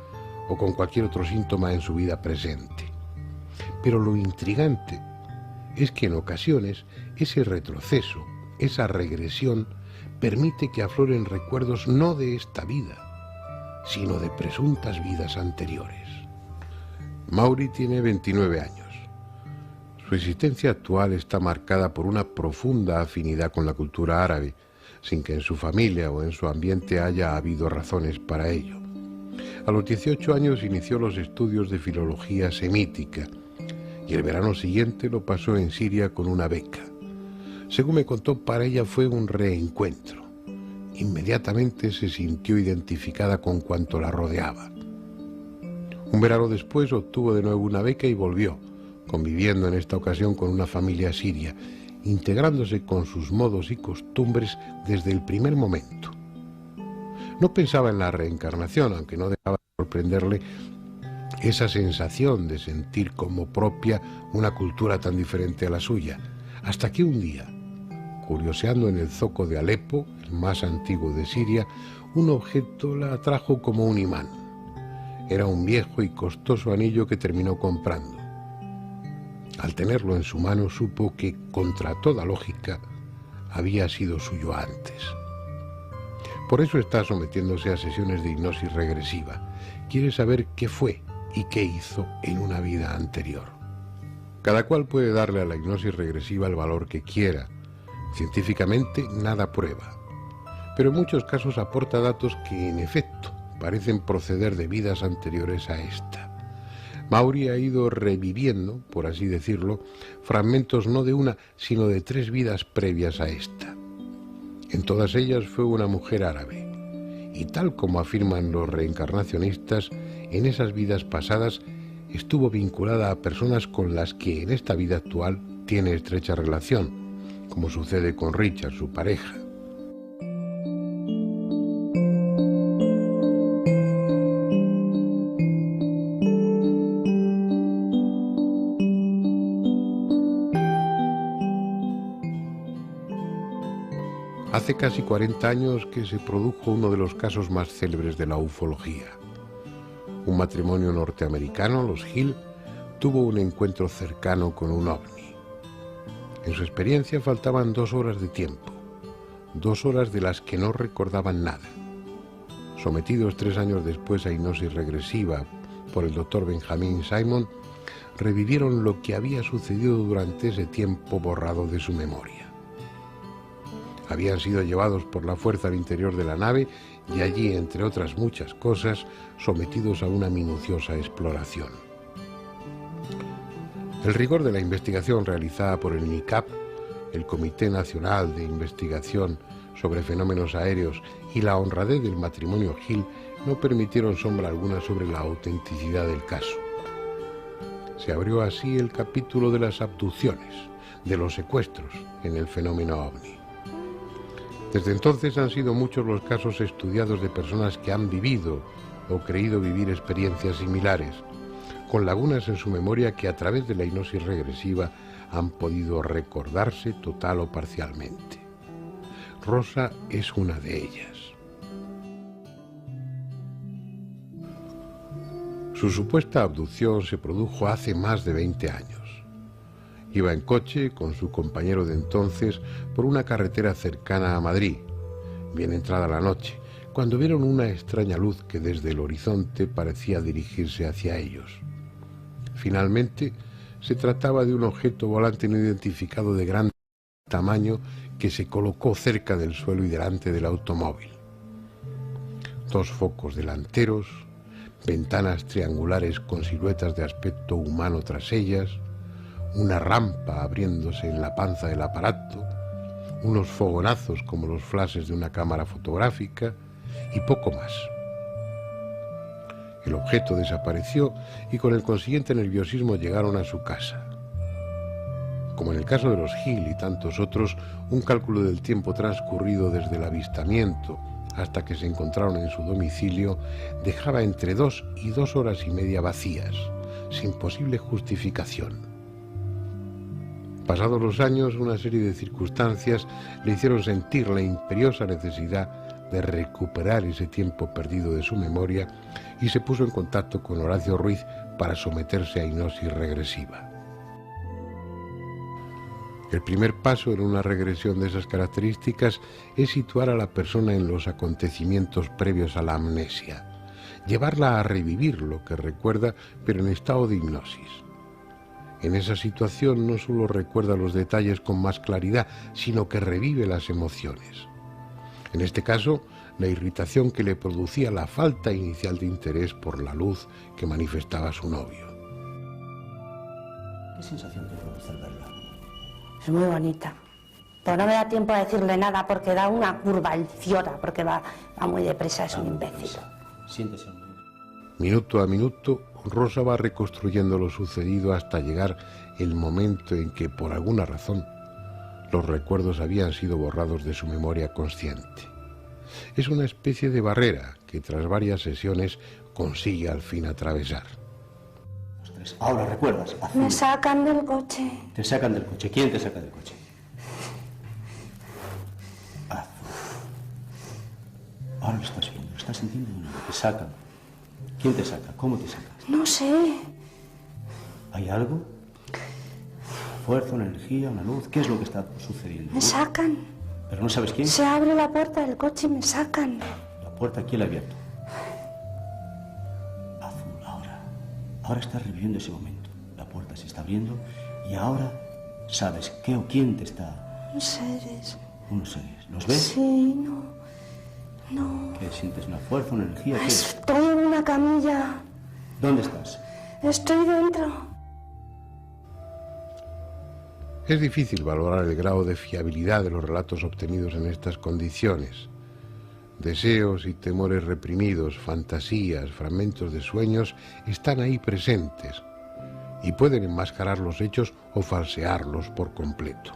o con cualquier otro síntoma en su vida presente. Pero lo intrigante es que en ocasiones ese retroceso, esa regresión, permite que afloren recuerdos no de esta vida, sino de presuntas vidas anteriores. Mauri tiene 29 años. Su existencia actual está marcada por una profunda afinidad con la cultura árabe, sin que en su familia o en su ambiente haya habido razones para ello. A los 18 años inició los estudios de filología semítica y el verano siguiente lo pasó en Siria con una beca. Según me contó, para ella fue un reencuentro. Inmediatamente se sintió identificada con cuanto la rodeaba. Un verano después obtuvo de nuevo una beca y volvió, conviviendo en esta ocasión con una familia siria, integrándose con sus modos y costumbres desde el primer momento. No pensaba en la reencarnación, aunque no dejaba de sorprenderle esa sensación de sentir como propia una cultura tan diferente a la suya, hasta que un día, curioseando en el zoco de Alepo, el más antiguo de Siria, un objeto la atrajo como un imán. Era un viejo y costoso anillo que terminó comprando. Al tenerlo en su mano supo que, contra toda lógica, había sido suyo antes. Por eso está sometiéndose a sesiones de hipnosis regresiva. Quiere saber qué fue y qué hizo en una vida anterior. Cada cual puede darle a la hipnosis regresiva el valor que quiera. Científicamente nada prueba, pero en muchos casos aporta datos que, en efecto, parecen proceder de vidas anteriores a esta. Mauri ha ido reviviendo, por así decirlo, fragmentos no de una, sino de 3 vidas previas a esta. En todas ellas fue una mujer árabe, y tal como afirman los reencarnacionistas, en esas vidas pasadas estuvo vinculada a personas con las que en esta vida actual tiene estrecha relación, como sucede con Richard, su pareja. Hace casi 40 años que se produjo uno de los casos más célebres de la ufología. Un matrimonio norteamericano, los Hill, tuvo un encuentro cercano con un ovni. En su experiencia faltaban 2 horas de tiempo, 2 horas de las que no recordaban nada. Sometidos 3 años después a hipnosis regresiva por el doctor Benjamin Simon, revivieron lo que había sucedido durante ese tiempo borrado de su memoria. Habían sido llevados por la fuerza al interior de la nave y allí, entre otras muchas cosas, sometidos a una minuciosa exploración. El rigor de la investigación realizada por el NICAP, el Comité Nacional de Investigación sobre Fenómenos Aéreos, y la honradez del matrimonio Hill no permitieron sombra alguna sobre la autenticidad del caso. Se abrió así el capítulo de las abducciones, de los secuestros en el fenómeno ovni. Desde entonces han sido muchos los casos estudiados de personas que han vivido o creído vivir experiencias similares, con lagunas en su memoria que a través de la hipnosis regresiva han podido recordarse total o parcialmente. Rosa es una de ellas. Su supuesta abducción se produjo hace más de 20 años. Iba en coche con su compañero de entonces por una carretera cercana a Madrid, bien entrada la noche, cuando vieron una extraña luz que desde el horizonte parecía dirigirse hacia ellos. Finalmente, se trataba de un objeto volante no identificado de gran tamaño que se colocó cerca del suelo y delante del automóvil. Dos focos delanteros, ventanas triangulares con siluetas de aspecto humano tras ellas, una rampa abriéndose en la panza del aparato, unos fogonazos como los flashes de una cámara fotográfica y poco más. El objeto desapareció y con el consiguiente nerviosismo llegaron a su casa. Como en el caso de los Hill y tantos otros, un cálculo del tiempo transcurrido desde el avistamiento hasta que se encontraron en su domicilio dejaba entre 2 y 2 horas y media vacías, sin posible justificación. Pasados los años, una serie de circunstancias le hicieron sentir la imperiosa necesidad de recuperar ese tiempo perdido de su memoria y se puso en contacto con Horacio Ruiz para someterse a hipnosis regresiva. El primer paso en una regresión de esas características es situar a la persona en los acontecimientos previos a la amnesia, llevarla a revivir lo que recuerda, pero en estado de hipnosis. En esa situación no solo recuerda los detalles con más claridad, sino que revive las emociones. En este caso, la irritación que le producía la falta inicial de interés por la luz que manifestaba su novio. ¿Qué sensación te produce al verla? Es muy bonita. Pero no me da tiempo a decirle nada porque da una curva, el idiota, porque va muy deprisa, es un imbécil. Siéntese un momento. Minuto a minuto, Rosa va reconstruyendo lo sucedido hasta llegar el momento en que, por alguna razón, los recuerdos habían sido borrados de su memoria consciente. Es una especie de barrera que, tras varias sesiones, consigue al fin atravesar. Los tres. Ahora, ¿recuerdas? Azul. Me sacan del coche. Te sacan del coche. ¿Quién te saca del coche? Azul. Ahora lo estás viendo, lo estás sintiendo de nuevo. Te sacan. ¿Quién te saca? ¿Cómo te saca? No sé. ¿Hay algo? ¿Fuerza, una energía, una luz? ¿Qué es lo que está sucediendo? Me sacan. ¿Pero no sabes quién? Se abre la puerta del coche y me sacan. La puerta, ¿quién la ha abierto? Azul, ahora. Ahora estás reviviendo ese momento. La puerta se está abriendo y ahora sabes qué o quién te está... Unos seres. Unos seres. ¿Los ves? Sí, no. No. ¿Qué? ¿Sientes una fuerza, una energía? ¿Qué es? Estoy en una camilla. ¿Dónde estás? Estoy dentro. Es difícil valorar el grado de fiabilidad de los relatos obtenidos en estas condiciones. Deseos y temores reprimidos, fantasías, fragmentos de sueños están ahí presentes y pueden enmascarar los hechos o falsearlos por completo.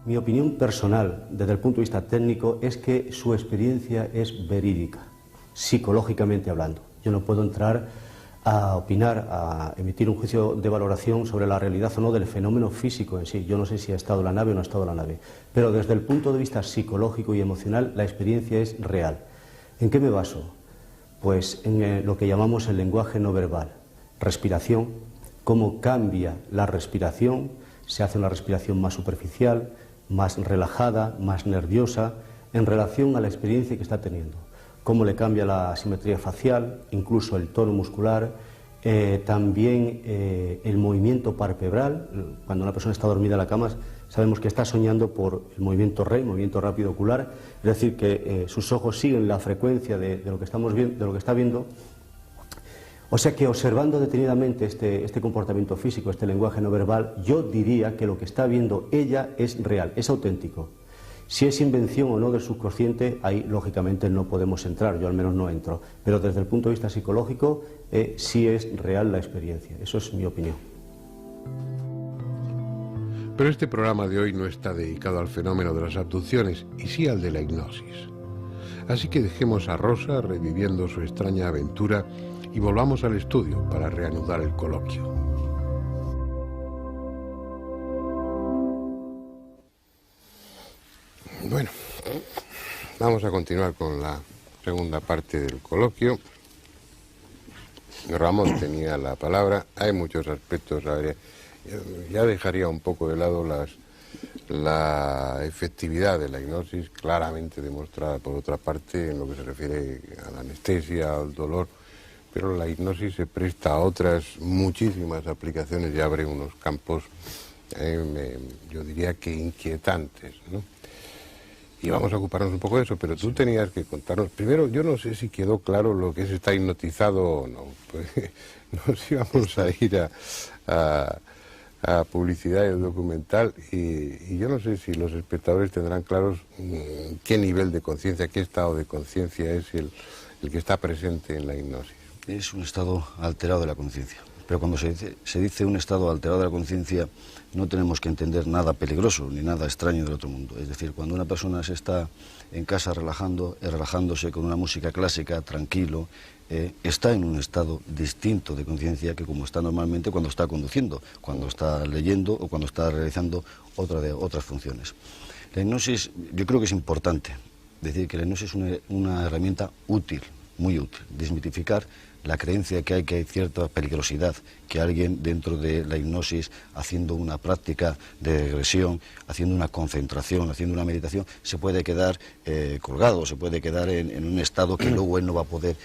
Mi opinión personal, desde el punto de vista técnico, es que su experiencia es verídica, psicológicamente hablando. Yo no puedo entrar a opinar, a emitir un juicio de valoración sobre la realidad o no del fenómeno físico en sí. Yo no sé si ha estado en la nave o no ha estado en la nave, pero desde el punto de vista psicológico y emocional la experiencia es real. ¿En qué me baso? Pues en lo que llamamos el lenguaje no verbal, respiración, cómo cambia la respiración, se hace una respiración más superficial, más relajada, más nerviosa, en relación a la experiencia que está teniendo. Cómo le cambia la simetría facial, incluso el tono muscular, también el movimiento palpebral. Cuando una persona está dormida en la cama, sabemos que está soñando por el movimiento REM, movimiento rápido ocular, es decir, que sus ojos siguen la frecuencia de lo que estamos viendo, de lo que está viendo. O sea que observando detenidamente este comportamiento físico, este lenguaje no verbal, yo diría que lo que está viendo ella es real, es auténtico. Si es invención o no del subconsciente, ahí lógicamente no podemos entrar, yo al menos no entro. Pero desde el punto de vista psicológico, sí es real la experiencia. Eso es mi opinión. Pero este programa de hoy no está dedicado al fenómeno de las abducciones, y sí al de la hipnosis. Así que dejemos a Rosa reviviendo su extraña aventura y volvamos al estudio para reanudar el coloquio. Bueno, vamos a continuar con la segunda parte del coloquio. Ramón tenía la palabra. Hay muchos aspectos. Ya dejaría un poco de lado la efectividad de la hipnosis, claramente demostrada por otra parte en lo que se refiere a la anestesia, al dolor, pero la hipnosis se presta a otras muchísimas aplicaciones y abre unos campos, yo diría que inquietantes, ¿no? Y vamos a ocuparnos un poco de eso, pero tú tenías que contarnos. Primero, yo no sé si quedó claro lo que es estar hipnotizado o no. Pues nos íbamos a ir a publicidad y el documental y yo no sé si los espectadores tendrán claros qué nivel de conciencia, qué estado de conciencia es el que está presente en la hipnosis. Es un estado alterado de la conciencia. Pero cuando se dice un estado alterado de la conciencia, no tenemos que entender nada peligroso ni nada extraño del otro mundo. Es decir, cuando una persona se está en casa relajándose con una música clásica, tranquilo, está en un estado distinto de conciencia que como está normalmente cuando está conduciendo, cuando está leyendo o cuando está realizando otras funciones. La hipnosis, yo creo que es importante decir que la hipnosis es una herramienta útil, muy útil, desmitificar la creencia que hay cierta peligrosidad, que alguien dentro de la hipnosis, haciendo una práctica de regresión, haciendo una concentración, haciendo una meditación, se puede quedar colgado, se puede quedar en un estado que luego él no va a poder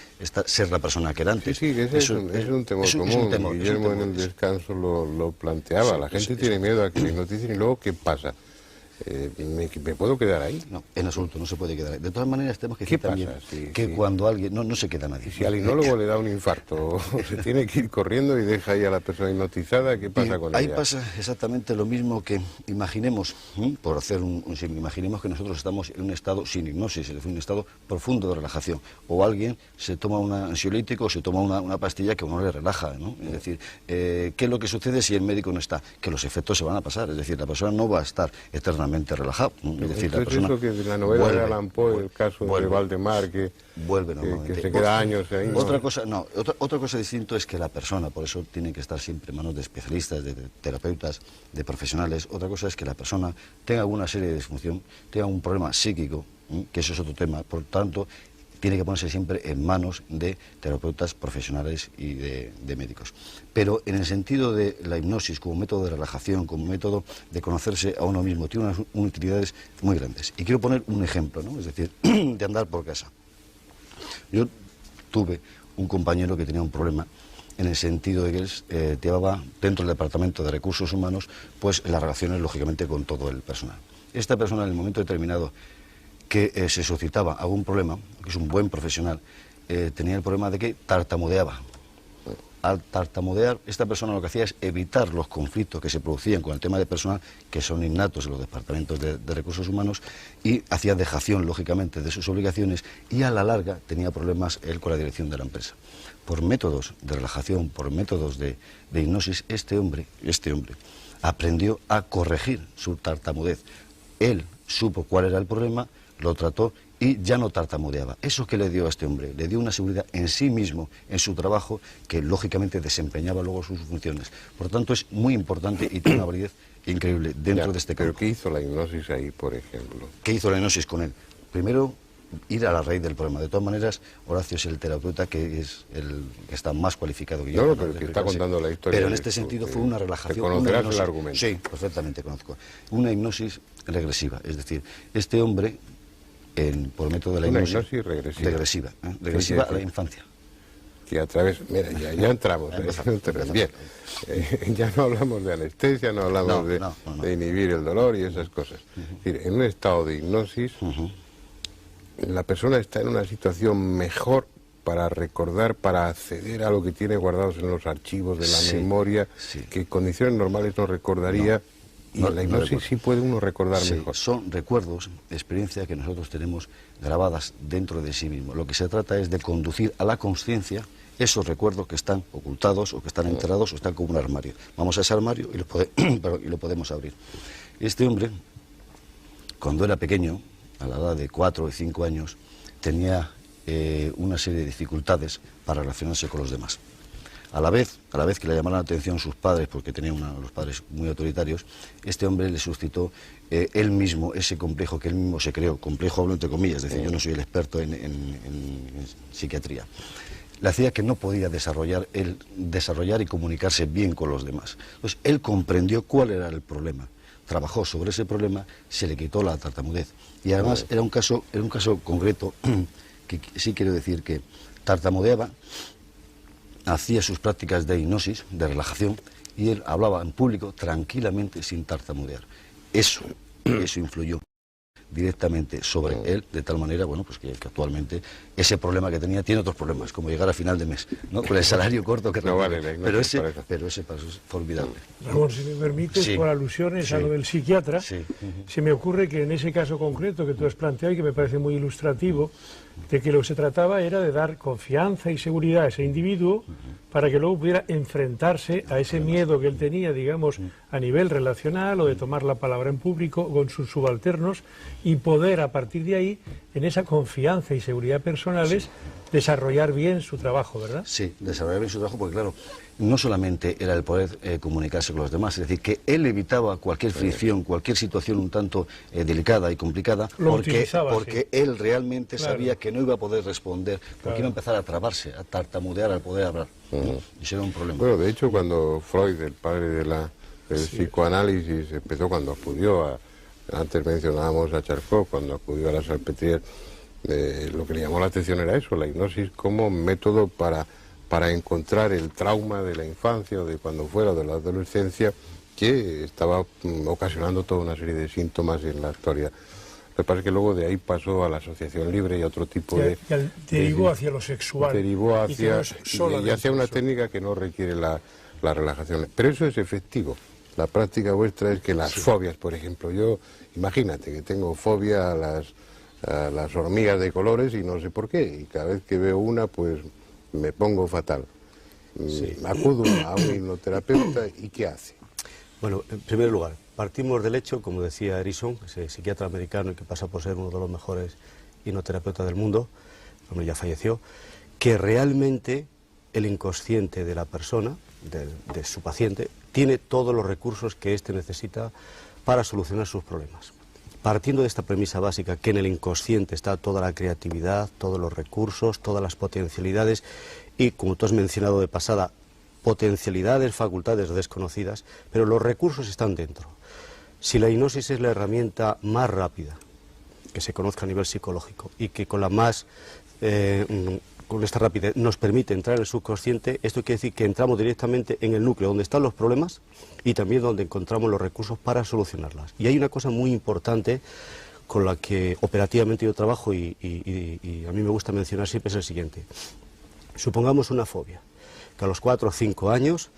ser la persona que era antes. Sí, ese es un temor común. Guillermo en el descanso lo planteaba. La gente tiene miedo a que le hipnoticen y luego, ¿qué pasa? ¿Me puedo quedar ahí? No, en absoluto, no se puede quedar ahí. De todas maneras, tenemos que decir también que cuando alguien... No se queda nadie. Y si al hipnólogo le da un infarto, se tiene que ir corriendo y deja ahí a la persona hipnotizada, ¿qué pasa con ella? Ahí pasa exactamente lo mismo que imaginemos, por hacer imaginemos que nosotros estamos en un estado sin hipnosis, en un estado profundo de relajación, o alguien se toma un ansiolítico o se toma una pastilla que a uno le relaja, ¿no? Es decir, ¿qué es lo que sucede si el médico no está? Que los efectos se van a pasar, es decir, la persona no va a estar eternamente relajado, ¿no? Es decir, la persona eso que de la novela de Allan Poe, el caso de Valdemar, que se queda años ahí. Otra cosa distinta es que la persona, por eso tiene que estar siempre en manos de especialistas, de terapeutas, de profesionales. Otra cosa es que la persona tenga alguna serie de disfunción, tenga un problema psíquico, que eso es otro tema, por tanto tiene que ponerse siempre en manos de terapeutas profesionales y de médicos. Pero en el sentido de la hipnosis como método de relajación, como método de conocerse a uno mismo, tiene unas utilidades muy grandes. Y quiero poner un ejemplo, ¿no? Es decir, de andar por casa. Yo tuve un compañero que tenía un problema en el sentido de que él llevaba dentro del Departamento de Recursos Humanos pues las relaciones, lógicamente, con todo el personal. Esta persona, en el momento determinado que se suscitaba algún problema, que es un buen profesional, tenía el problema de que tartamudeaba. Al tartamudear, esta persona lo que hacía es evitar los conflictos que se producían con el tema de personal, que son innatos en los departamentos de recursos humanos, y hacía dejación, lógicamente, de sus obligaciones, y a la larga tenía problemas él con la dirección de la empresa. Por métodos de relajación, por métodos de hipnosis, este hombre aprendió a corregir su tartamudez. Él supo cuál era el problema, lo trató y ya no tartamudeaba. ¿Eso que le dio a este hombre? Le dio una seguridad en sí mismo, en su trabajo, que lógicamente desempeñaba luego sus funciones. Por lo tanto, es muy importante y tiene una validez increíble dentro de este campo. ¿Pero qué hizo la hipnosis ahí, por ejemplo? ¿Qué hizo la hipnosis con él? Primero, ir a la raíz del problema. De todas maneras, Horacio es el terapeuta que es el que está más cualificado que yo. No, pero que está contando la historia. Pero en este sentido fue una relajación. ¿Conocerás el argumento? Sí, perfectamente conozco. Una hipnosis regresiva. Es decir, este hombre, por método de la hipnosis regresiva a la infancia. Que a través, mira, ya entramos. Bien, ya no hablamos de anestesia, no hablamos de inhibir el dolor y esas cosas. Es decir, en un estado de hipnosis, la persona está en una situación mejor para recordar, para acceder a lo que tiene guardados en los archivos de la memoria, que en condiciones normales no recordaría. Y en la hipnosis sí puede uno recordar mejor. Son recuerdos, experiencias que nosotros tenemos grabadas dentro de sí mismo. Lo que se trata es de conducir a la consciencia esos recuerdos que están ocultados o que están enterrados o están como un armario. Vamos a ese armario y lo podemos abrir. Este hombre, cuando era pequeño, a la edad de 4 o 5 años, tenía una serie de dificultades para relacionarse con los demás. A la vez que le llamaron la atención sus padres, porque tenía los padres muy autoritarios, este hombre le suscitó él mismo ese complejo que él mismo se creó, complejo hablo entre comillas, es decir, yo no soy el experto en psiquiatría. Le hacía que no podía desarrollar y comunicarse bien con los demás. Entonces, él comprendió cuál era el problema, trabajó sobre ese problema, se le quitó la tartamudez. Y además era un caso concreto, que sí quiero decir que tartamudeaba hacía sus prácticas de hipnosis, de relajación, y él hablaba en público tranquilamente sin tartamudear. Eso influyó directamente sobre él, de tal manera, bueno, pues que actualmente ese problema que tenía tiene otros problemas, como llegar a final de mes, ¿no? Con el salario corto que no vale, pero ese paso es formidable. Ramón, si me permites, por alusiones a lo del psiquiatra, se me ocurre que en ese caso concreto que tú has planteado y que me parece muy ilustrativo, de que lo que se trataba era de dar confianza y seguridad a ese individuo para que luego pudiera enfrentarse a ese miedo que él tenía, digamos, a nivel relacional o de tomar la palabra en público con sus subalternos y poder a partir de ahí, en esa confianza y seguridad personales, desarrollar bien su trabajo, ¿verdad? Sí, desarrollar bien su trabajo porque, claro, no solamente era el poder comunicarse con los demás, es decir, que él evitaba cualquier fricción, cualquier situación un tanto delicada y complicada, porque él realmente sabía que no iba a poder responder, porque iba a empezar a trabarse, a tartamudear al poder hablar. Y eso era un problema. Bueno, de hecho, cuando Freud, el padre del psicoanálisis, empezó, cuando acudió a, antes mencionábamos a Charcot, cuando acudió a la Salpêtrière, lo que le llamó la atención era eso, la hipnosis como método para encontrar el trauma de la infancia o de cuando fuera de la adolescencia que estaba ocasionando toda una serie de síntomas en la actualidad. Lo que pasa es que luego de ahí pasó a la asociación libre y a otro tipo derivó hacia lo sexual. Derivó hacia, y hacia una técnica que no requiere la relajación. Pero eso es efectivo. La práctica vuestra es que las fobias, por ejemplo, yo, imagínate que tengo fobia a las hormigas de colores y no sé por qué, y cada vez que veo una, pues me pongo fatal. Acudo a un hipnoterapeuta y ¿qué hace? Bueno, en primer lugar, partimos del hecho, como decía Erison, ese psiquiatra americano que pasa por ser uno de los mejores hipnoterapeutas del mundo, el hombre ya falleció, que realmente el inconsciente de la persona, de su paciente, tiene todos los recursos que éste necesita para solucionar sus problemas. Partiendo de esta premisa básica, que en el inconsciente está toda la creatividad, todos los recursos, todas las potencialidades y, como tú has mencionado de pasada, potencialidades, facultades desconocidas, pero los recursos están dentro. Si la hipnosis es la herramienta más rápida que se conozca a nivel psicológico y que con esta rapidez nos permite entrar en el subconsciente, esto quiere decir que entramos directamente en el núcleo donde están los problemas y también donde encontramos los recursos para solucionarlas. Y hay una cosa muy importante con la que operativamente yo trabajo y a mí me gusta mencionar siempre, es el siguiente. Supongamos una fobia, que a los 4 o 5 años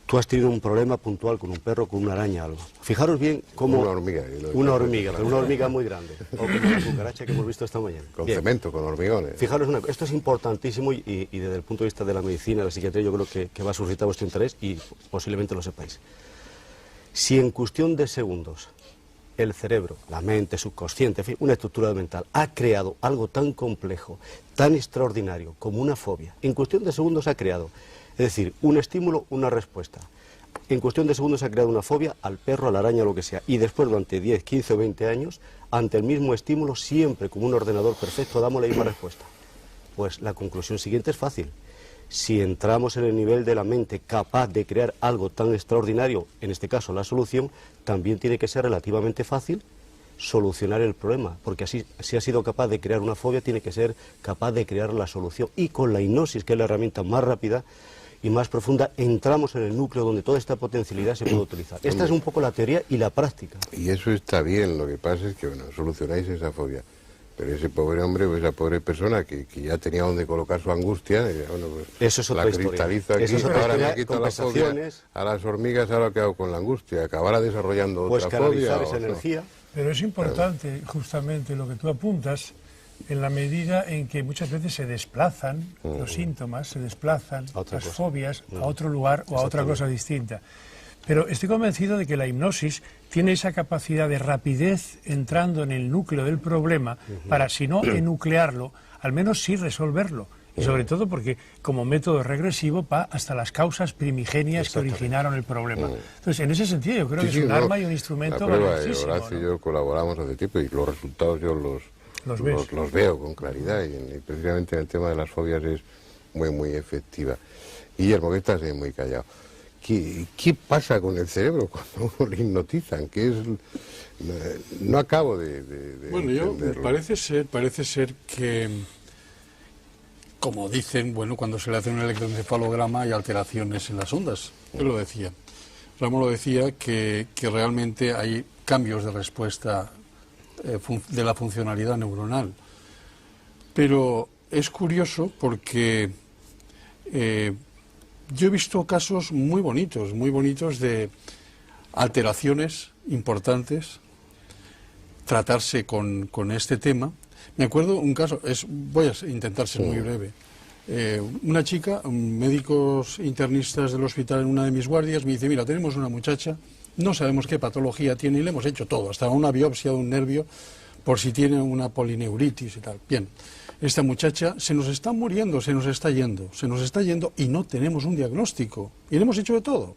tú has tenido un problema puntual con un perro, con una araña, algo. Fijaros bien cómo... Una hormiga. Pero una hormiga muy grande. O como la cucaracha que hemos visto esta mañana. Con cemento, con hormigones. Fijaros, esto es importantísimo y desde el punto de vista de la medicina, la psiquiatría, yo creo que va a suscitar vuestro interés y posiblemente lo sepáis. Si en cuestión de segundos el cerebro, la mente, subconsciente, en fin, una estructura mental, ha creado algo tan complejo, tan extraordinario como una fobia, en cuestión de segundos ha creado... Es decir, un estímulo, una respuesta. En cuestión de segundos se ha creado una fobia al perro, a la araña, lo que sea. Y después, durante 10, 15 o 20 años, ante el mismo estímulo, siempre como un ordenador perfecto, damos la misma respuesta. Pues la conclusión siguiente es fácil. Si entramos en el nivel de la mente capaz de crear algo tan extraordinario, en este caso la solución, también tiene que ser relativamente fácil solucionar el problema, porque así, si ha sido capaz de crear una fobia, tiene que ser capaz de crear la solución. Y con la hipnosis, que es la herramienta más rápida y más profunda, entramos en el núcleo donde toda esta potencialidad se puede utilizar. Esta es un poco la teoría y la práctica. Y eso está bien, lo que pasa es que, bueno, solucionáis esa fobia, pero ese pobre hombre o esa pobre persona que ya tenía donde colocar su angustia, bueno, pues eso es otra la historia. cristalizo aquí, eso es otra ahora historia, me quito la fobia a las hormigas, ahora qué hago con la angustia, acabará desarrollando pues otra fobia. Pues canalizar esa energía. Pero es importante justamente lo que tú apuntas, en la medida en que muchas veces se desplazan los síntomas, se desplazan las fobias a otro lugar o a otra cosa distinta. Pero estoy convencido de que la hipnosis tiene esa capacidad de rapidez entrando en el núcleo del problema para, si no enuclearlo, al menos sí resolverlo. Y sobre todo porque como método regresivo va hasta las causas primigenias que originaron el problema. Entonces, en ese sentido, yo creo que es un arma y un instrumento valiosísimo. Horacio y yo colaboramos hace tiempo y los resultados yo los veo con claridad y precisamente en el tema de las fobias es muy efectiva. Guillermo, que estás muy callado. ¿Qué pasa con el cerebro cuando uno le hipnotizan? ¿Qué es? No acabo de bueno, entenderlo. parece ser que como dicen, bueno, cuando se le hace un electroencefalograma hay alteraciones en las ondas. Él lo decía. Ramón lo decía que realmente hay cambios de respuesta de la funcionalidad neuronal. Pero es curioso porque yo he visto casos muy bonitos de alteraciones importantes, tratarse con este tema. Me acuerdo un caso, voy a intentar ser muy breve. Una chica, médicos internistas del hospital en una de mis guardias, me dice, mira, tenemos una muchacha, no sabemos qué patología tiene y le hemos hecho todo, hasta una biopsia de un nervio por si tiene una polineuritis y tal. Bien, esta muchacha se nos está muriendo, se nos está yendo y no tenemos un diagnóstico y le hemos hecho de todo.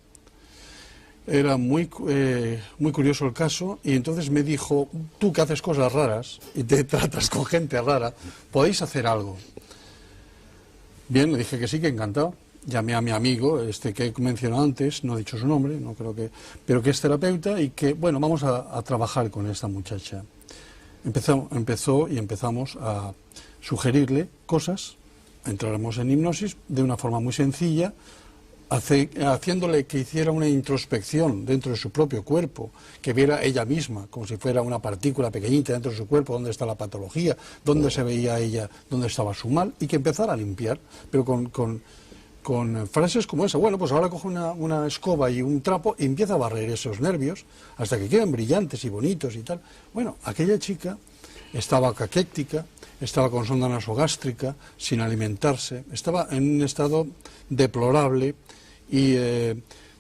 Era muy curioso el caso y entonces me dijo, tú que haces cosas raras y te tratas con gente rara, ¿podéis hacer algo? Bien, le dije que sí, que encantado. Llamé a mi amigo, que he mencionado antes, no he dicho su nombre, no creo que, pero que es terapeuta y que, bueno, vamos a trabajar con esta muchacha. Empezamos a sugerirle cosas, entráramos en hipnosis de una forma muy sencilla, haciéndole que hiciera una introspección dentro de su propio cuerpo, que viera ella misma, como si fuera una partícula pequeñita dentro de su cuerpo, dónde está la patología, dónde se veía ella, dónde estaba su mal, y que empezara a limpiar, pero con frases como esa. Bueno, pues ahora coge una escoba y un trapo y empieza a barrer esos nervios hasta que queden brillantes y bonitos y tal. Bueno, aquella chica estaba caquéctica, estaba con sonda nasogástrica, sin alimentarse, estaba en un estado deplorable y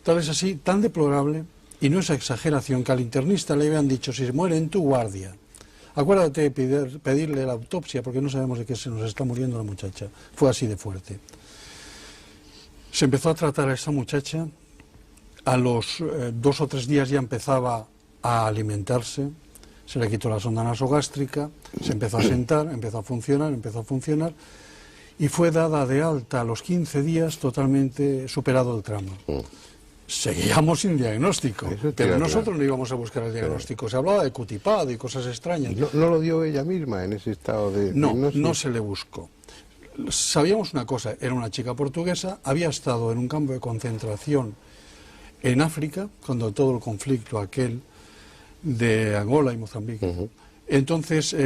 tal es así, tan deplorable, y no es exageración, que al internista le habían dicho, si se muere en tu guardia, acuérdate de pedirle la autopsia porque no sabemos de qué se nos está muriendo la muchacha. Fue así de fuerte. Se empezó a tratar a esta muchacha, a los 2 o 3 días ya empezaba a alimentarse, se le quitó la sonda nasogástrica, se empezó a sentar, empezó a funcionar, y fue dada de alta a los 15 días totalmente superado el trauma. Seguíamos sin diagnóstico, pero nosotros no íbamos a buscar el diagnóstico, se hablaba de cutipado y cosas extrañas. ¿No lo dio ella misma en ese estado de hipnosis? No se le buscó. Sabíamos una cosa, era una chica portuguesa, había estado en un campo de concentración en África, cuando todo el conflicto aquel de Angola y Mozambique. Entonces,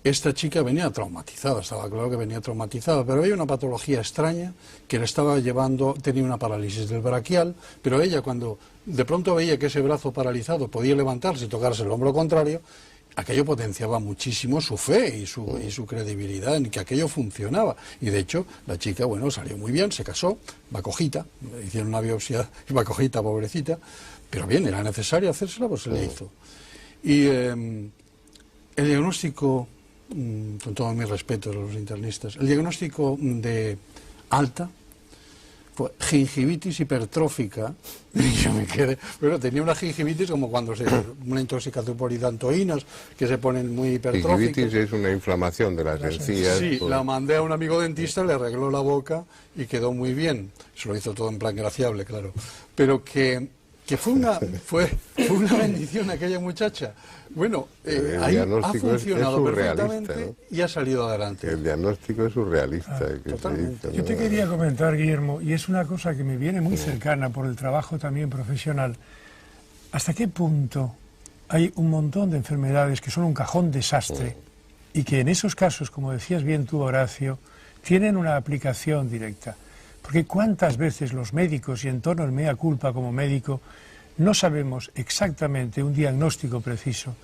esta chica venía traumatizada, estaba claro que venía traumatizada, pero había una patología extraña que le estaba llevando, tenía una parálisis del braquial, pero ella cuando de pronto veía que ese brazo paralizado podía levantarse y tocarse el hombro contrario, aquello potenciaba muchísimo su fe y su credibilidad en que aquello funcionaba. Y de hecho, la chica, bueno, salió muy bien, se casó, bacojita, le hicieron una biopsia, bacojita, pobrecita, pero bien, era necesario hacérsela, pues se le hizo. Y el diagnóstico, con todo mi respeto a los internistas, el diagnóstico de alta fue gingivitis hipertrófica. Y yo me quedé, pero tenía una gingivitis como cuando una intoxicación por hidantoínas, que se ponen muy hipertróficas. Gingivitis es una inflamación de las encías. Sí, la mandé a un amigo dentista, le arregló la boca y quedó muy bien. Se lo hizo todo en plan graciable, claro. Pero que fue una bendición aquella muchacha. Bueno, ahí ha funcionado perfectamente, ¿no? Y ha salido adelante. El diagnóstico es surrealista. Totalmente. Yo te quería comentar, Guillermo, y es una cosa que me viene muy cercana por el trabajo también profesional. ¿Hasta qué punto hay un montón de enfermedades que son un cajón desastre y que en esos casos, como decías bien tú, Horacio, tienen una aplicación directa? Porque cuántas veces los médicos, y en tono el mea culpa como médico, no sabemos exactamente un diagnóstico preciso,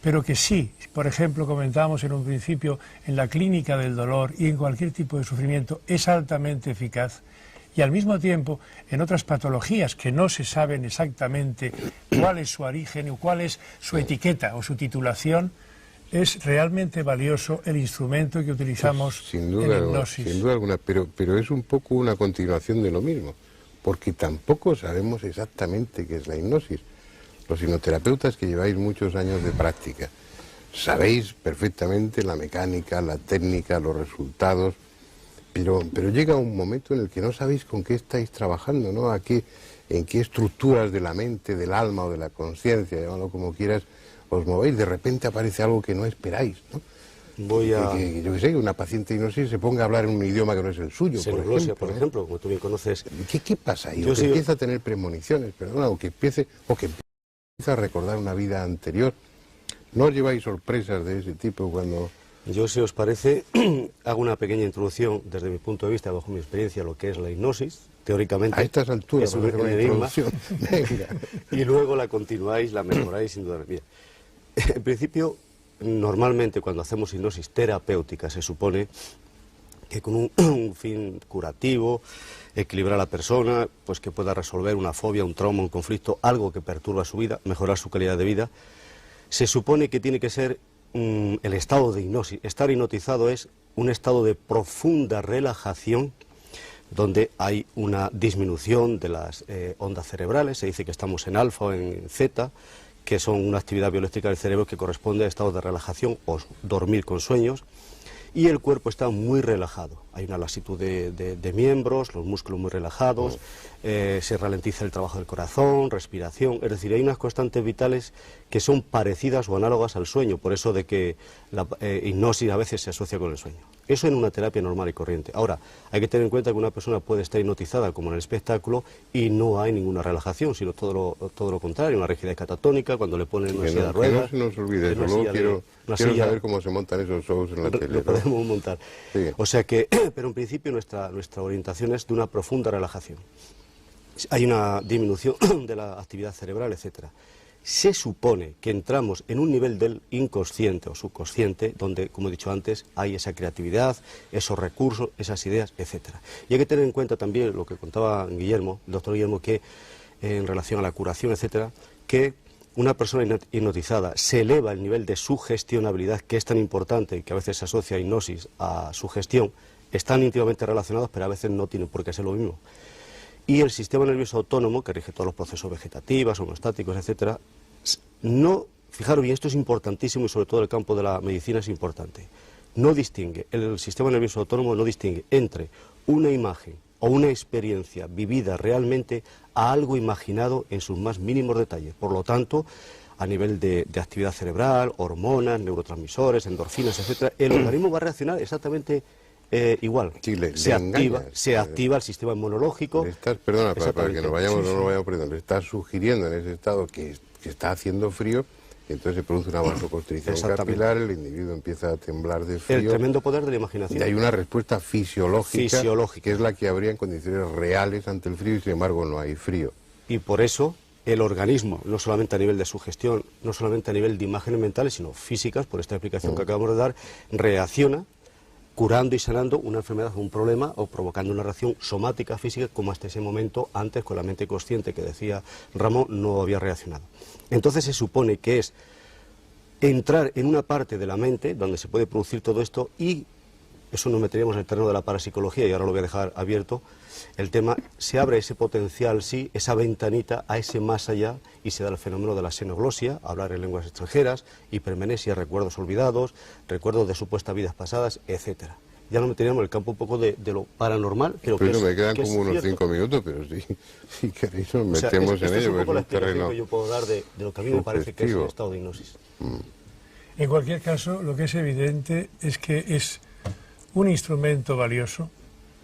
pero que sí, por ejemplo, comentábamos en un principio, en la clínica del dolor y en cualquier tipo de sufrimiento, es altamente eficaz. Y al mismo tiempo, en otras patologías que no se saben exactamente cuál es su origen o cuál es su etiqueta o su titulación, es realmente valioso el instrumento que utilizamos pues, sin duda en hipnosis. Sin duda alguna, pero es un poco una continuación de lo mismo, porque tampoco sabemos exactamente qué es la hipnosis. Los hipnoterapeutas que lleváis muchos años de práctica, sabéis perfectamente la mecánica, la técnica, los resultados, pero llega un momento en el que no sabéis con qué estáis trabajando, ¿no? En qué estructuras de la mente, del alma o de la conciencia, llámalo como quieras, os movéis, de repente aparece algo que no esperáis, ¿no? yo que sé, que una paciente hipnosis se ponga a hablar en un idioma que no es el suyo, por ejemplo, como tú bien conoces. ¿Qué pasa ahí? O que empieza a tener premoniciones, perdona, o que empieza a recordar una vida anterior. ¿No os lleváis sorpresas de ese tipo cuando...? Yo, si os parece, hago una pequeña introducción desde mi punto de vista, bajo mi experiencia, lo que es la hipnosis. Teóricamente, a estas alturas, es un enigma. Y luego la continuáis, la mejoráis sin duda. Mira, en principio, normalmente cuando hacemos hipnosis terapéutica se supone que con un fin curativo, equilibrar a la persona, pues que pueda resolver una fobia, un trauma, un conflicto, algo que perturba su vida, mejorar su calidad de vida. Se supone que tiene que ser el estado de hipnosis. Estar hipnotizado es un estado de profunda relajación donde hay una disminución de las ondas cerebrales. Se dice que estamos en alfa o en zeta, que son una actividad bioeléctrica del cerebro que corresponde a estados de relajación o dormir con sueños, y el cuerpo está muy relajado. Hay una laxitud de miembros, los músculos muy relajados, se ralentiza el trabajo del corazón, respiración, es decir, hay unas constantes vitales que son parecidas o análogas al sueño, por eso de que la hipnosis a veces se asocia con el sueño. Eso en una terapia normal y corriente. Ahora, hay que tener en cuenta que una persona puede estar hipnotizada como en el espectáculo y no hay ninguna relajación, sino todo lo contrario, una rigidez catatónica, cuando le ponen una silla de ruedas. Que no se nos olvide, luego quiero saber cómo se montan esos shows en la tele. Lo podemos montar. Sí. O sea que, pero en principio nuestra orientación es de una profunda relajación. Hay una disminución de la actividad cerebral, etcétera. Se supone que entramos en un nivel del inconsciente o subconsciente donde, como he dicho antes, hay esa creatividad, esos recursos, esas ideas, etcétera. Y hay que tener en cuenta también lo que contaba Guillermo, el doctor Guillermo, que en relación a la curación, etcétera, que una persona hipnotizada se eleva el nivel de sugestionabilidad, que es tan importante y que a veces se asocia a hipnosis a sugestión, están íntimamente relacionados, pero a veces no tienen por qué ser lo mismo. Y el sistema nervioso autónomo, que rige todos los procesos vegetativos, homeostáticos, etcétera, no, fijaros bien, esto es importantísimo y sobre todo en el campo de la medicina es importante, no distingue, el sistema nervioso autónomo no distingue entre una imagen o una experiencia vivida realmente a algo imaginado en sus más mínimos detalles. Por lo tanto, a nivel de actividad cerebral, hormonas, neurotransmisores, endorfinas, etcétera, el organismo va a reaccionar exactamente igual. Sí, se activa el sistema inmunológico. Perdona, para que no vayamos perdiendo, le estás sugiriendo en ese estado que está haciendo frío, y entonces se produce una vasoconstricción capilar, el individuo empieza a temblar de frío. El tremendo poder de la imaginación. Y hay una respuesta fisiológica, que es la que habría en condiciones reales ante el frío, y sin embargo no hay frío. Y por eso el organismo, no solamente a nivel de sugestión, no solamente a nivel de imágenes mentales, sino físicas, por esta explicación que acabamos de dar, reacciona curando y sanando una enfermedad o un problema o provocando una reacción somática, física, como hasta ese momento antes con la mente consciente que decía Ramón no había reaccionado. Entonces se supone que es entrar en una parte de la mente donde se puede producir todo esto, y eso nos meteríamos en el terreno de la parapsicología y ahora lo voy a dejar abierto. El tema, se abre ese potencial, sí, esa ventanita a ese más allá, y se da el fenómeno de la xenoglosia, hablar en lenguas extranjeras, hipermenesia, recuerdos olvidados, recuerdos de supuestas vidas pasadas, etcétera. Ya nos meteríamos en el campo un poco de lo paranormal. Pero me quedan como unos 5 minutos, pero sí, si queréis nos metemos en ello. Es un poco la explicación que yo puedo dar de lo que a mí me parece que es el estado de hipnosis. En cualquier caso, lo que es evidente es que es un instrumento valioso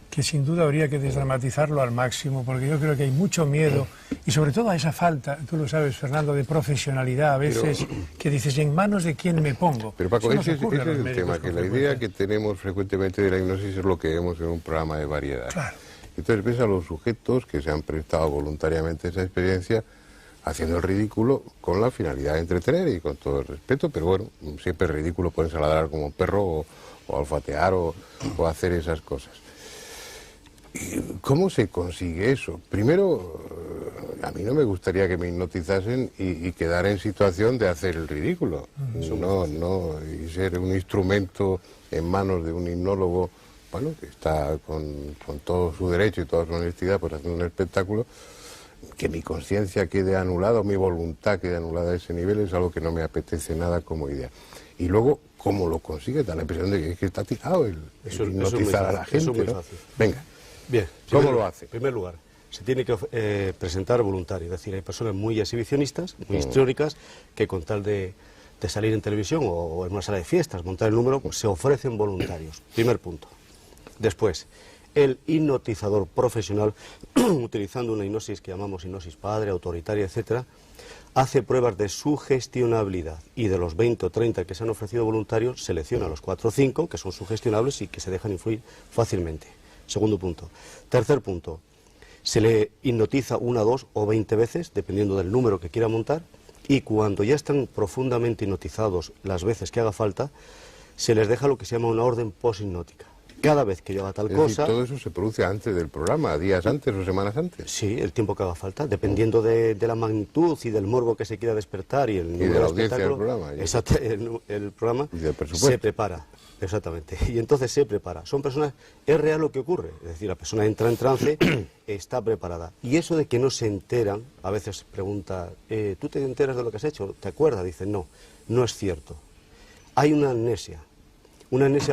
que sin duda habría que desdramatizarlo al máximo, porque yo creo que hay mucho miedo y sobre todo a esa falta, tú lo sabes, Fernando, de profesionalidad a veces, que dices, ¿en manos de quién me pongo? Pero Paco, ese es el tema, que la idea que tenemos frecuentemente de la hipnosis es lo que vemos en un programa de variedad. Claro. Entonces ves a los sujetos que se han prestado voluntariamente a esa experiencia haciendo el ridículo con la finalidad de entretener y con todo el respeto, pero bueno, siempre es ridículo ponerse a ladrar como un perro o olfatear o hacer esas cosas. ¿Cómo se consigue eso? Primero, a mí no me gustaría que me hipnotizasen y quedar en situación de hacer el ridículo. Y ser un instrumento en manos de un hipnólogo, bueno, que está con todo su derecho y toda su honestidad pues haciendo un espectáculo, que mi conciencia quede anulada o mi voluntad quede anulada a ese nivel es algo que no me apetece nada como idea. Y luego, ¿cómo lo consigue? Da la impresión de que está tirado el hipnotizar a la gente. Eso es muy ¿no? fácil. Venga. Bien, ¿cómo lo hace? En primer lugar, se tiene que presentar voluntario, es decir, hay personas muy exhibicionistas, muy históricas, que con tal de de salir en televisión o en una sala de fiestas, montar el número, pues se ofrecen voluntarios. Primer punto. Después, el hipnotizador profesional, utilizando una hipnosis que llamamos hipnosis padre, autoritaria, etcétera, hace pruebas de sugestionabilidad y de los 20 o 30 que se han ofrecido voluntarios, selecciona a los 4 o 5 que son sugestionables y que se dejan influir fácilmente. Segundo punto. Tercer punto, se le hipnotiza 1, 2 o 20 veces, dependiendo del número que quiera montar, y cuando ya están profundamente hipnotizados las veces que haga falta, se les deja lo que se llama una orden poshipnótica. Cada vez que yo haga tal cosa... ¿Todo eso se produce antes del programa, días antes o semanas antes? Sí, el tiempo que haga falta, dependiendo de la magnitud y del morbo que se quiera despertar y el número de la audiencia del programa. Exacto, el programa y del presupuesto. Se prepara, exactamente, y entonces se prepara. Son personas, es real lo que ocurre, es decir, la persona entra en trance, está preparada. Y eso de que no se enteran, a veces pregunta, ¿tú te enteras de lo que has hecho? ¿Te acuerdas? Dicen, no, no es cierto. Hay una amnesia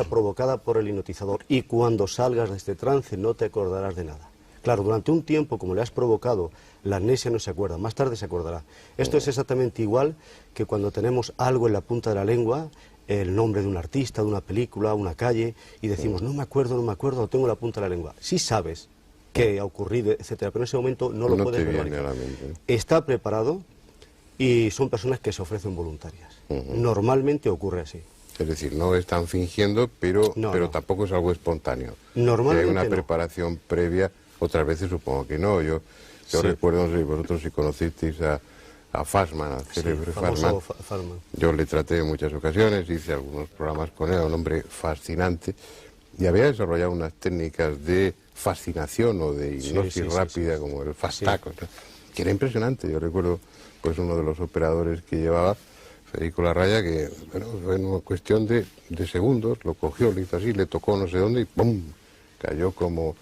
provocada por el hipnotizador y cuando salgas de este trance no te acordarás de nada. Claro, durante un tiempo, como le has provocado, la amnesia no se acuerda, más tarde se acordará. Esto es exactamente igual que cuando tenemos algo en la punta de la lengua, el nombre de un artista, de una película, una calle, y decimos, no me acuerdo, lo tengo en la punta de la lengua. Sí sabes qué ha ocurrido, etcétera, pero en ese momento no lo puedes memorizar. Está preparado y son personas que se ofrecen voluntarias. Normalmente ocurre así. Es decir, no están fingiendo, pero tampoco es algo espontáneo. Normalmente hay una preparación previa, otras veces supongo que no. Yo recuerdo, no sé, vosotros si conocisteis a Fassmann, al célebre Fassmann. Yo le traté en muchas ocasiones, hice algunos programas con él, un hombre fascinante, y había desarrollado unas técnicas de fascinación o de hipnosis rápida, como el fast taco, que era impresionante. Yo recuerdo pues uno de los operadores que llevaba, Federico Larraya, que bueno, en una cuestión de segundos lo cogió, le hizo así, le tocó no sé dónde y ¡pum! Cayó como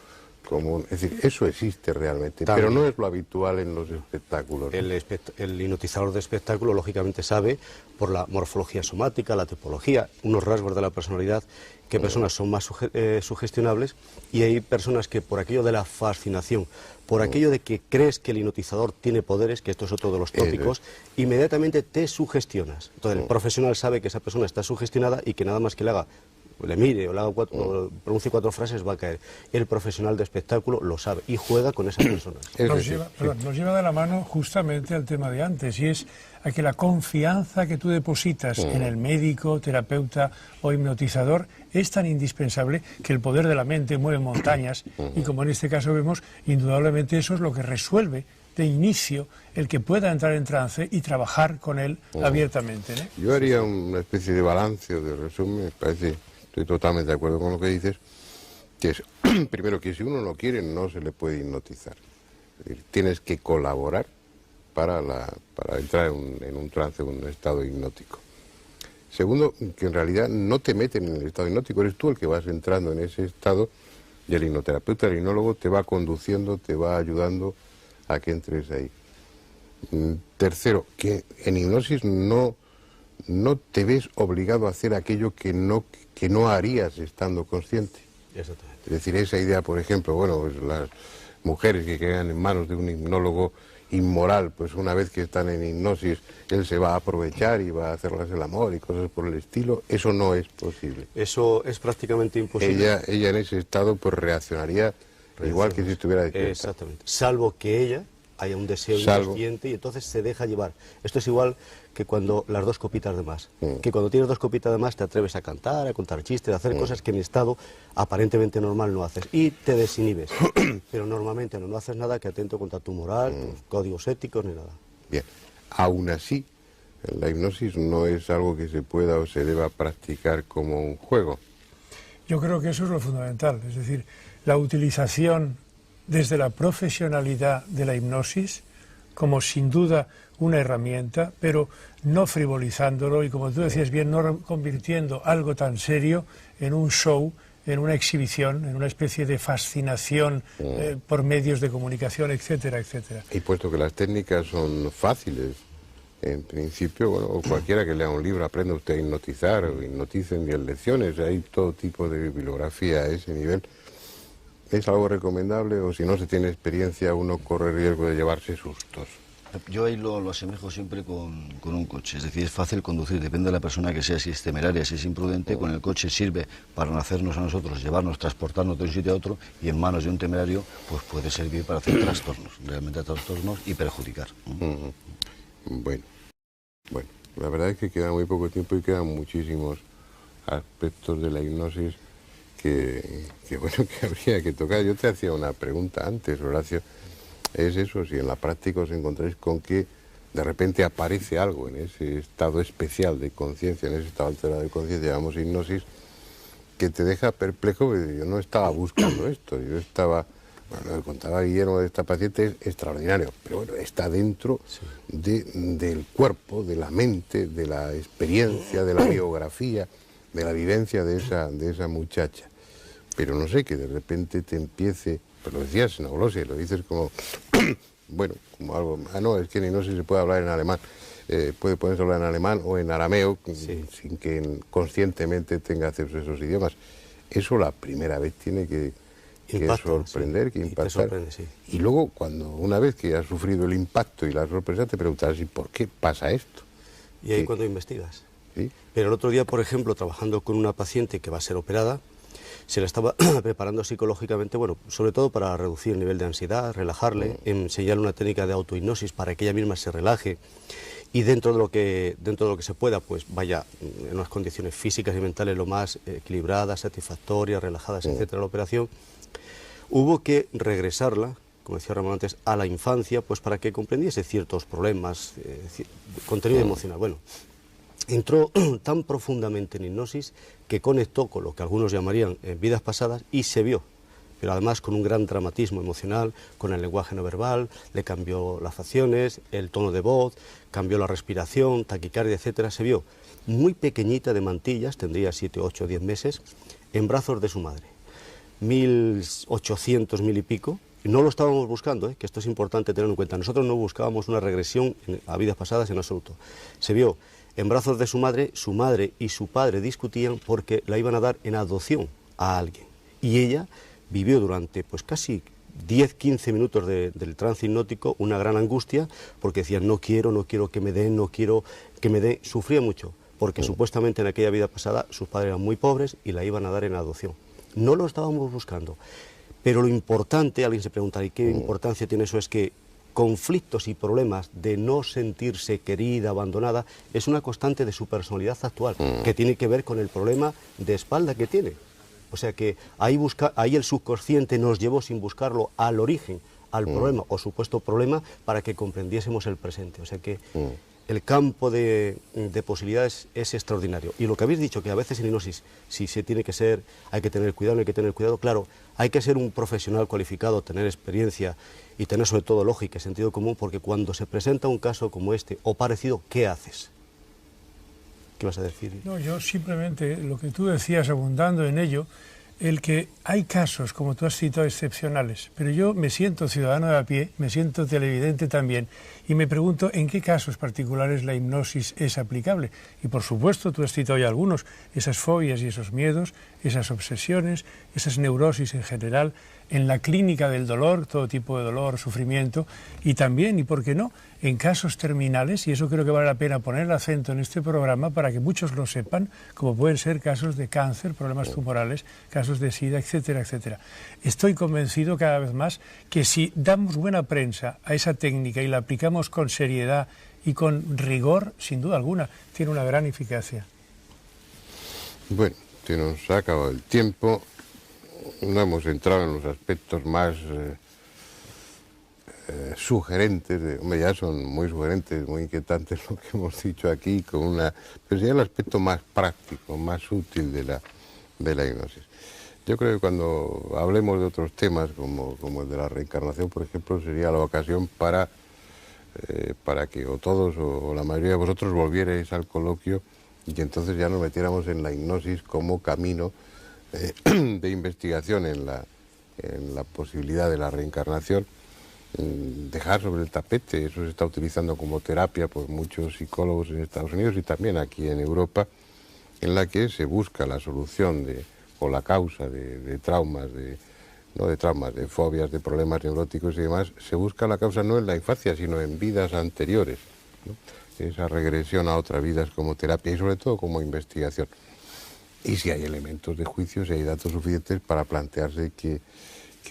es decir, eso existe realmente, pero no es lo habitual en los espectáculos, ¿no? El hipnotizador de espectáculo lógicamente sabe, por la morfología somática, la tipología, unos rasgos de la personalidad, qué personas son más sugestionables, y hay personas que por aquello de la fascinación, por aquello de que crees que el hipnotizador tiene poderes, que esto es otro de los tópicos, inmediatamente te sugestionas. Entonces el profesional sabe que esa persona está sugestionada y que nada más que le mire o le haga o pronuncie 4 frases va a caer. El profesional de espectáculo lo sabe y juega con esas personas. Nos lleva de la mano justamente al tema de antes, y es a que la confianza que tú depositas en el médico, terapeuta o hipnotizador es tan indispensable que el poder de la mente mueve montañas, y como en este caso vemos, indudablemente eso es lo que resuelve de inicio el que pueda entrar en trance y trabajar con él abiertamente, ¿no? Yo haría una especie de balance o de resumen, me parece, estoy totalmente de acuerdo con lo que dices, que es, primero, que si uno no quiere no se le puede hipnotizar. Es decir, tienes que colaborar para entrar en un trance, en un estado hipnótico. Segundo, que en realidad no te meten en el estado hipnótico, eres tú el que vas entrando en ese estado, y el hipnoterapeuta, el hipnólogo, te va conduciendo, te va ayudando a que entres ahí. Tercero, que en hipnosis no te ves obligado a hacer aquello que no harías estando consciente. Exactamente. Es decir, esa idea, por ejemplo, bueno, pues las mujeres que quedan en manos de un hipnólogo inmoral, pues una vez que están en hipnosis, él se va a aprovechar y va a hacerlas el amor y cosas por el estilo, eso no es posible. Eso es prácticamente imposible. Ella en ese estado pues reaccionaría igual que si estuviera despierta. Exactamente. Salvo que ella haya un deseo inconsciente y entonces se deja llevar. Esto es igual que cuando las 2 copitas de más. Que cuando tienes 2 copitas de más te atreves a cantar, a contar chistes, a hacer cosas que en estado aparentemente normal no haces. Y te desinhibes. Pero normalmente no haces nada que atente contra tu moral, tus códigos éticos, ni nada. Bien. Aún así, la hipnosis no es algo que se pueda o se deba practicar como un juego. Yo creo que eso es lo fundamental. Es decir, la utilización desde la profesionalidad de la hipnosis como sin duda una herramienta, pero no frivolizándolo y, como tú decías bien, no convirtiendo algo tan serio en un show, en una exhibición, en una especie de fascinación por medios de comunicación, etcétera, etcétera. Y puesto que las técnicas son fáciles, en principio, bueno, cualquiera que lea un libro aprenda usted a hipnotizar o hipnoticen 10 lecciones, hay todo tipo de bibliografía a ese nivel. ¿Es algo recomendable o si no se tiene experiencia uno corre riesgo de llevarse sustos? Yo ahí lo asemejo siempre con un coche, es decir, es fácil conducir, depende de la persona que sea, si es temeraria, si es imprudente, con el coche sirve para hacernos a nosotros, llevarnos, transportarnos de un sitio a otro, y en manos de un temerario, pues puede servir para hacer trastornos, realmente trastornos y perjudicar. Bueno, la verdad es que queda muy poco tiempo y quedan muchísimos aspectos de la hipnosis que habría que tocar. Yo te hacía una pregunta antes, Horacio, es eso, si en la práctica os encontráis con que de repente aparece algo en ese estado especial de conciencia, en ese estado alterado de conciencia, llamamos hipnosis, que te deja perplejo, porque yo no estaba buscando esto, yo estaba, bueno, lo que contaba Guillermo de esta paciente es extraordinario, pero bueno, está dentro del cuerpo, de la mente, de la experiencia, de la biografía, de la vivencia de esa muchacha. Pero no sé, que de repente te empiece, pero lo decías en Aulostia, lo dices como, bueno, como algo, no, es que no sé si se puede hablar en alemán, puedes hablar en alemán o en arameo, sin que conscientemente tenga acceso a esos idiomas. Eso la primera vez tiene que sorprender, que impactar. Y luego, una vez que has sufrido el impacto y la sorpresa, te preguntas, ¿y por qué pasa esto? Y ahí cuando investigas. ¿Sí? Pero el otro día, por ejemplo, trabajando con una paciente que va a ser operada, se la estaba preparando psicológicamente, bueno, sobre todo para reducir el nivel de ansiedad, relajarle, enseñarle una técnica de autohipnosis para que ella misma se relaje y dentro de lo que se pueda, pues vaya en unas condiciones físicas y mentales lo más equilibradas, satisfactorias, relajadas, etcétera, la operación. Hubo que regresarla, como decía Ramón antes, a la infancia, pues para que comprendiese ciertos problemas, contenido emocional. Bueno, entró tan profundamente en hipnosis que conectó con lo que algunos llamarían vidas pasadas y se vio, pero además con un gran dramatismo emocional, con el lenguaje no verbal, le cambió las facciones, el tono de voz, cambió la respiración, taquicardia, etcétera. Se vio muy pequeñita de mantillas, tendría 7, 8, 10 meses, en brazos de su madre. 1800, 1000 y pico, y no lo estábamos buscando, que esto es importante tenerlo en cuenta. Nosotros no buscábamos una regresión a vidas pasadas en absoluto. Se vio en brazos de su madre y su padre discutían porque la iban a dar en adopción a alguien. Y ella vivió durante pues casi 10-15 minutos del trance hipnótico una gran angustia porque decía no quiero que me den, no quiero que me den. Sufría mucho porque supuestamente en aquella vida pasada sus padres eran muy pobres y la iban a dar en adopción. No lo estábamos buscando, pero lo importante, alguien se preguntará, ¿y qué importancia tiene eso? Es que conflictos y problemas de no sentirse querida, abandonada, es una constante de su personalidad actual, que tiene que ver con el problema de espalda que tiene. O sea que ahí el subconsciente nos llevó sin buscarlo al origen, al problema o supuesto problema, para que comprendiésemos el presente. O sea que el campo de posibilidades es extraordinario. Y lo que habéis dicho, que a veces en hipnosis, si se tiene que ser, hay que tener cuidado, no hay que tener cuidado, claro, hay que ser un profesional cualificado, tener experiencia y tener sobre todo lógica y sentido común, porque cuando se presenta un caso como este o parecido, ¿qué haces? ¿Qué vas a decir? No, yo simplemente, lo que tú decías, abundando en ello, el que hay casos, como tú has citado, excepcionales, pero yo me siento ciudadano de a pie, me siento televidente también, y me pregunto en qué casos particulares la hipnosis es aplicable. Y por supuesto, tú has citado ya algunos, esas fobias y esos miedos, esas obsesiones, esas neurosis en general, en la clínica del dolor, todo tipo de dolor, sufrimiento, y también, y por qué no, en casos terminales, y eso creo que vale la pena poner el acento en este programa para que muchos lo sepan, como pueden ser casos de cáncer, problemas tumorales, casos de SIDA, etcétera, etcétera. Estoy convencido cada vez más que si damos buena prensa a esa técnica y la aplicamos con seriedad y con rigor, sin duda alguna, tiene una gran eficacia. Bueno, se nos ha acabado el tiempo. No hemos entrado en los aspectos más sugerentes, hombre, ya son muy sugerentes, muy inquietantes lo que hemos dicho aquí, pero sería el aspecto más práctico, más útil de la hipnosis. Yo creo que cuando hablemos de otros temas, como el de la reencarnación, por ejemplo, sería la ocasión para que o todos o la mayoría de vosotros volvierais al coloquio y que entonces ya nos metiéramos en la hipnosis como camino de investigación en la posibilidad de la reencarnación, dejar sobre el tapete, eso se está utilizando como terapia por muchos psicólogos en Estados Unidos y también aquí en Europa, en la que se busca la solución o la causa de traumas, ¿no?, de traumas, de fobias, de problemas neuróticos y demás, se busca la causa no en la infancia, sino en vidas anteriores, ¿no? Esa regresión a otras vidas como terapia y sobre todo como investigación. Y si hay elementos de juicio, si hay datos suficientes para plantearse que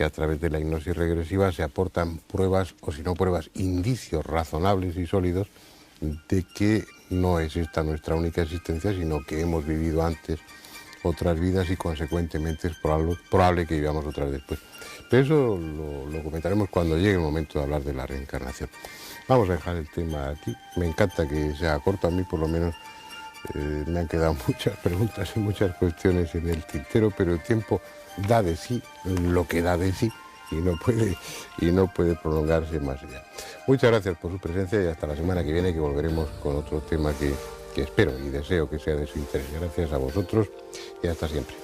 a través de la hipnosis regresiva se aportan pruebas, o si no pruebas, indicios razonables y sólidos de que no es esta nuestra única existencia, sino que hemos vivido antes otras vidas y consecuentemente es probable que vivamos otras después. Pero eso lo comentaremos cuando llegue el momento de hablar de la reencarnación. Vamos a dejar el tema aquí. Me encanta que sea corto, a mí por lo menos me han quedado muchas preguntas y muchas cuestiones en el tintero, pero el tiempo da de sí lo que da de sí y no puede prolongarse más allá. Muchas gracias por su presencia y hasta la semana que viene, que volveremos con otro tema que espero y deseo que sea de su interés. Gracias a vosotros y hasta siempre.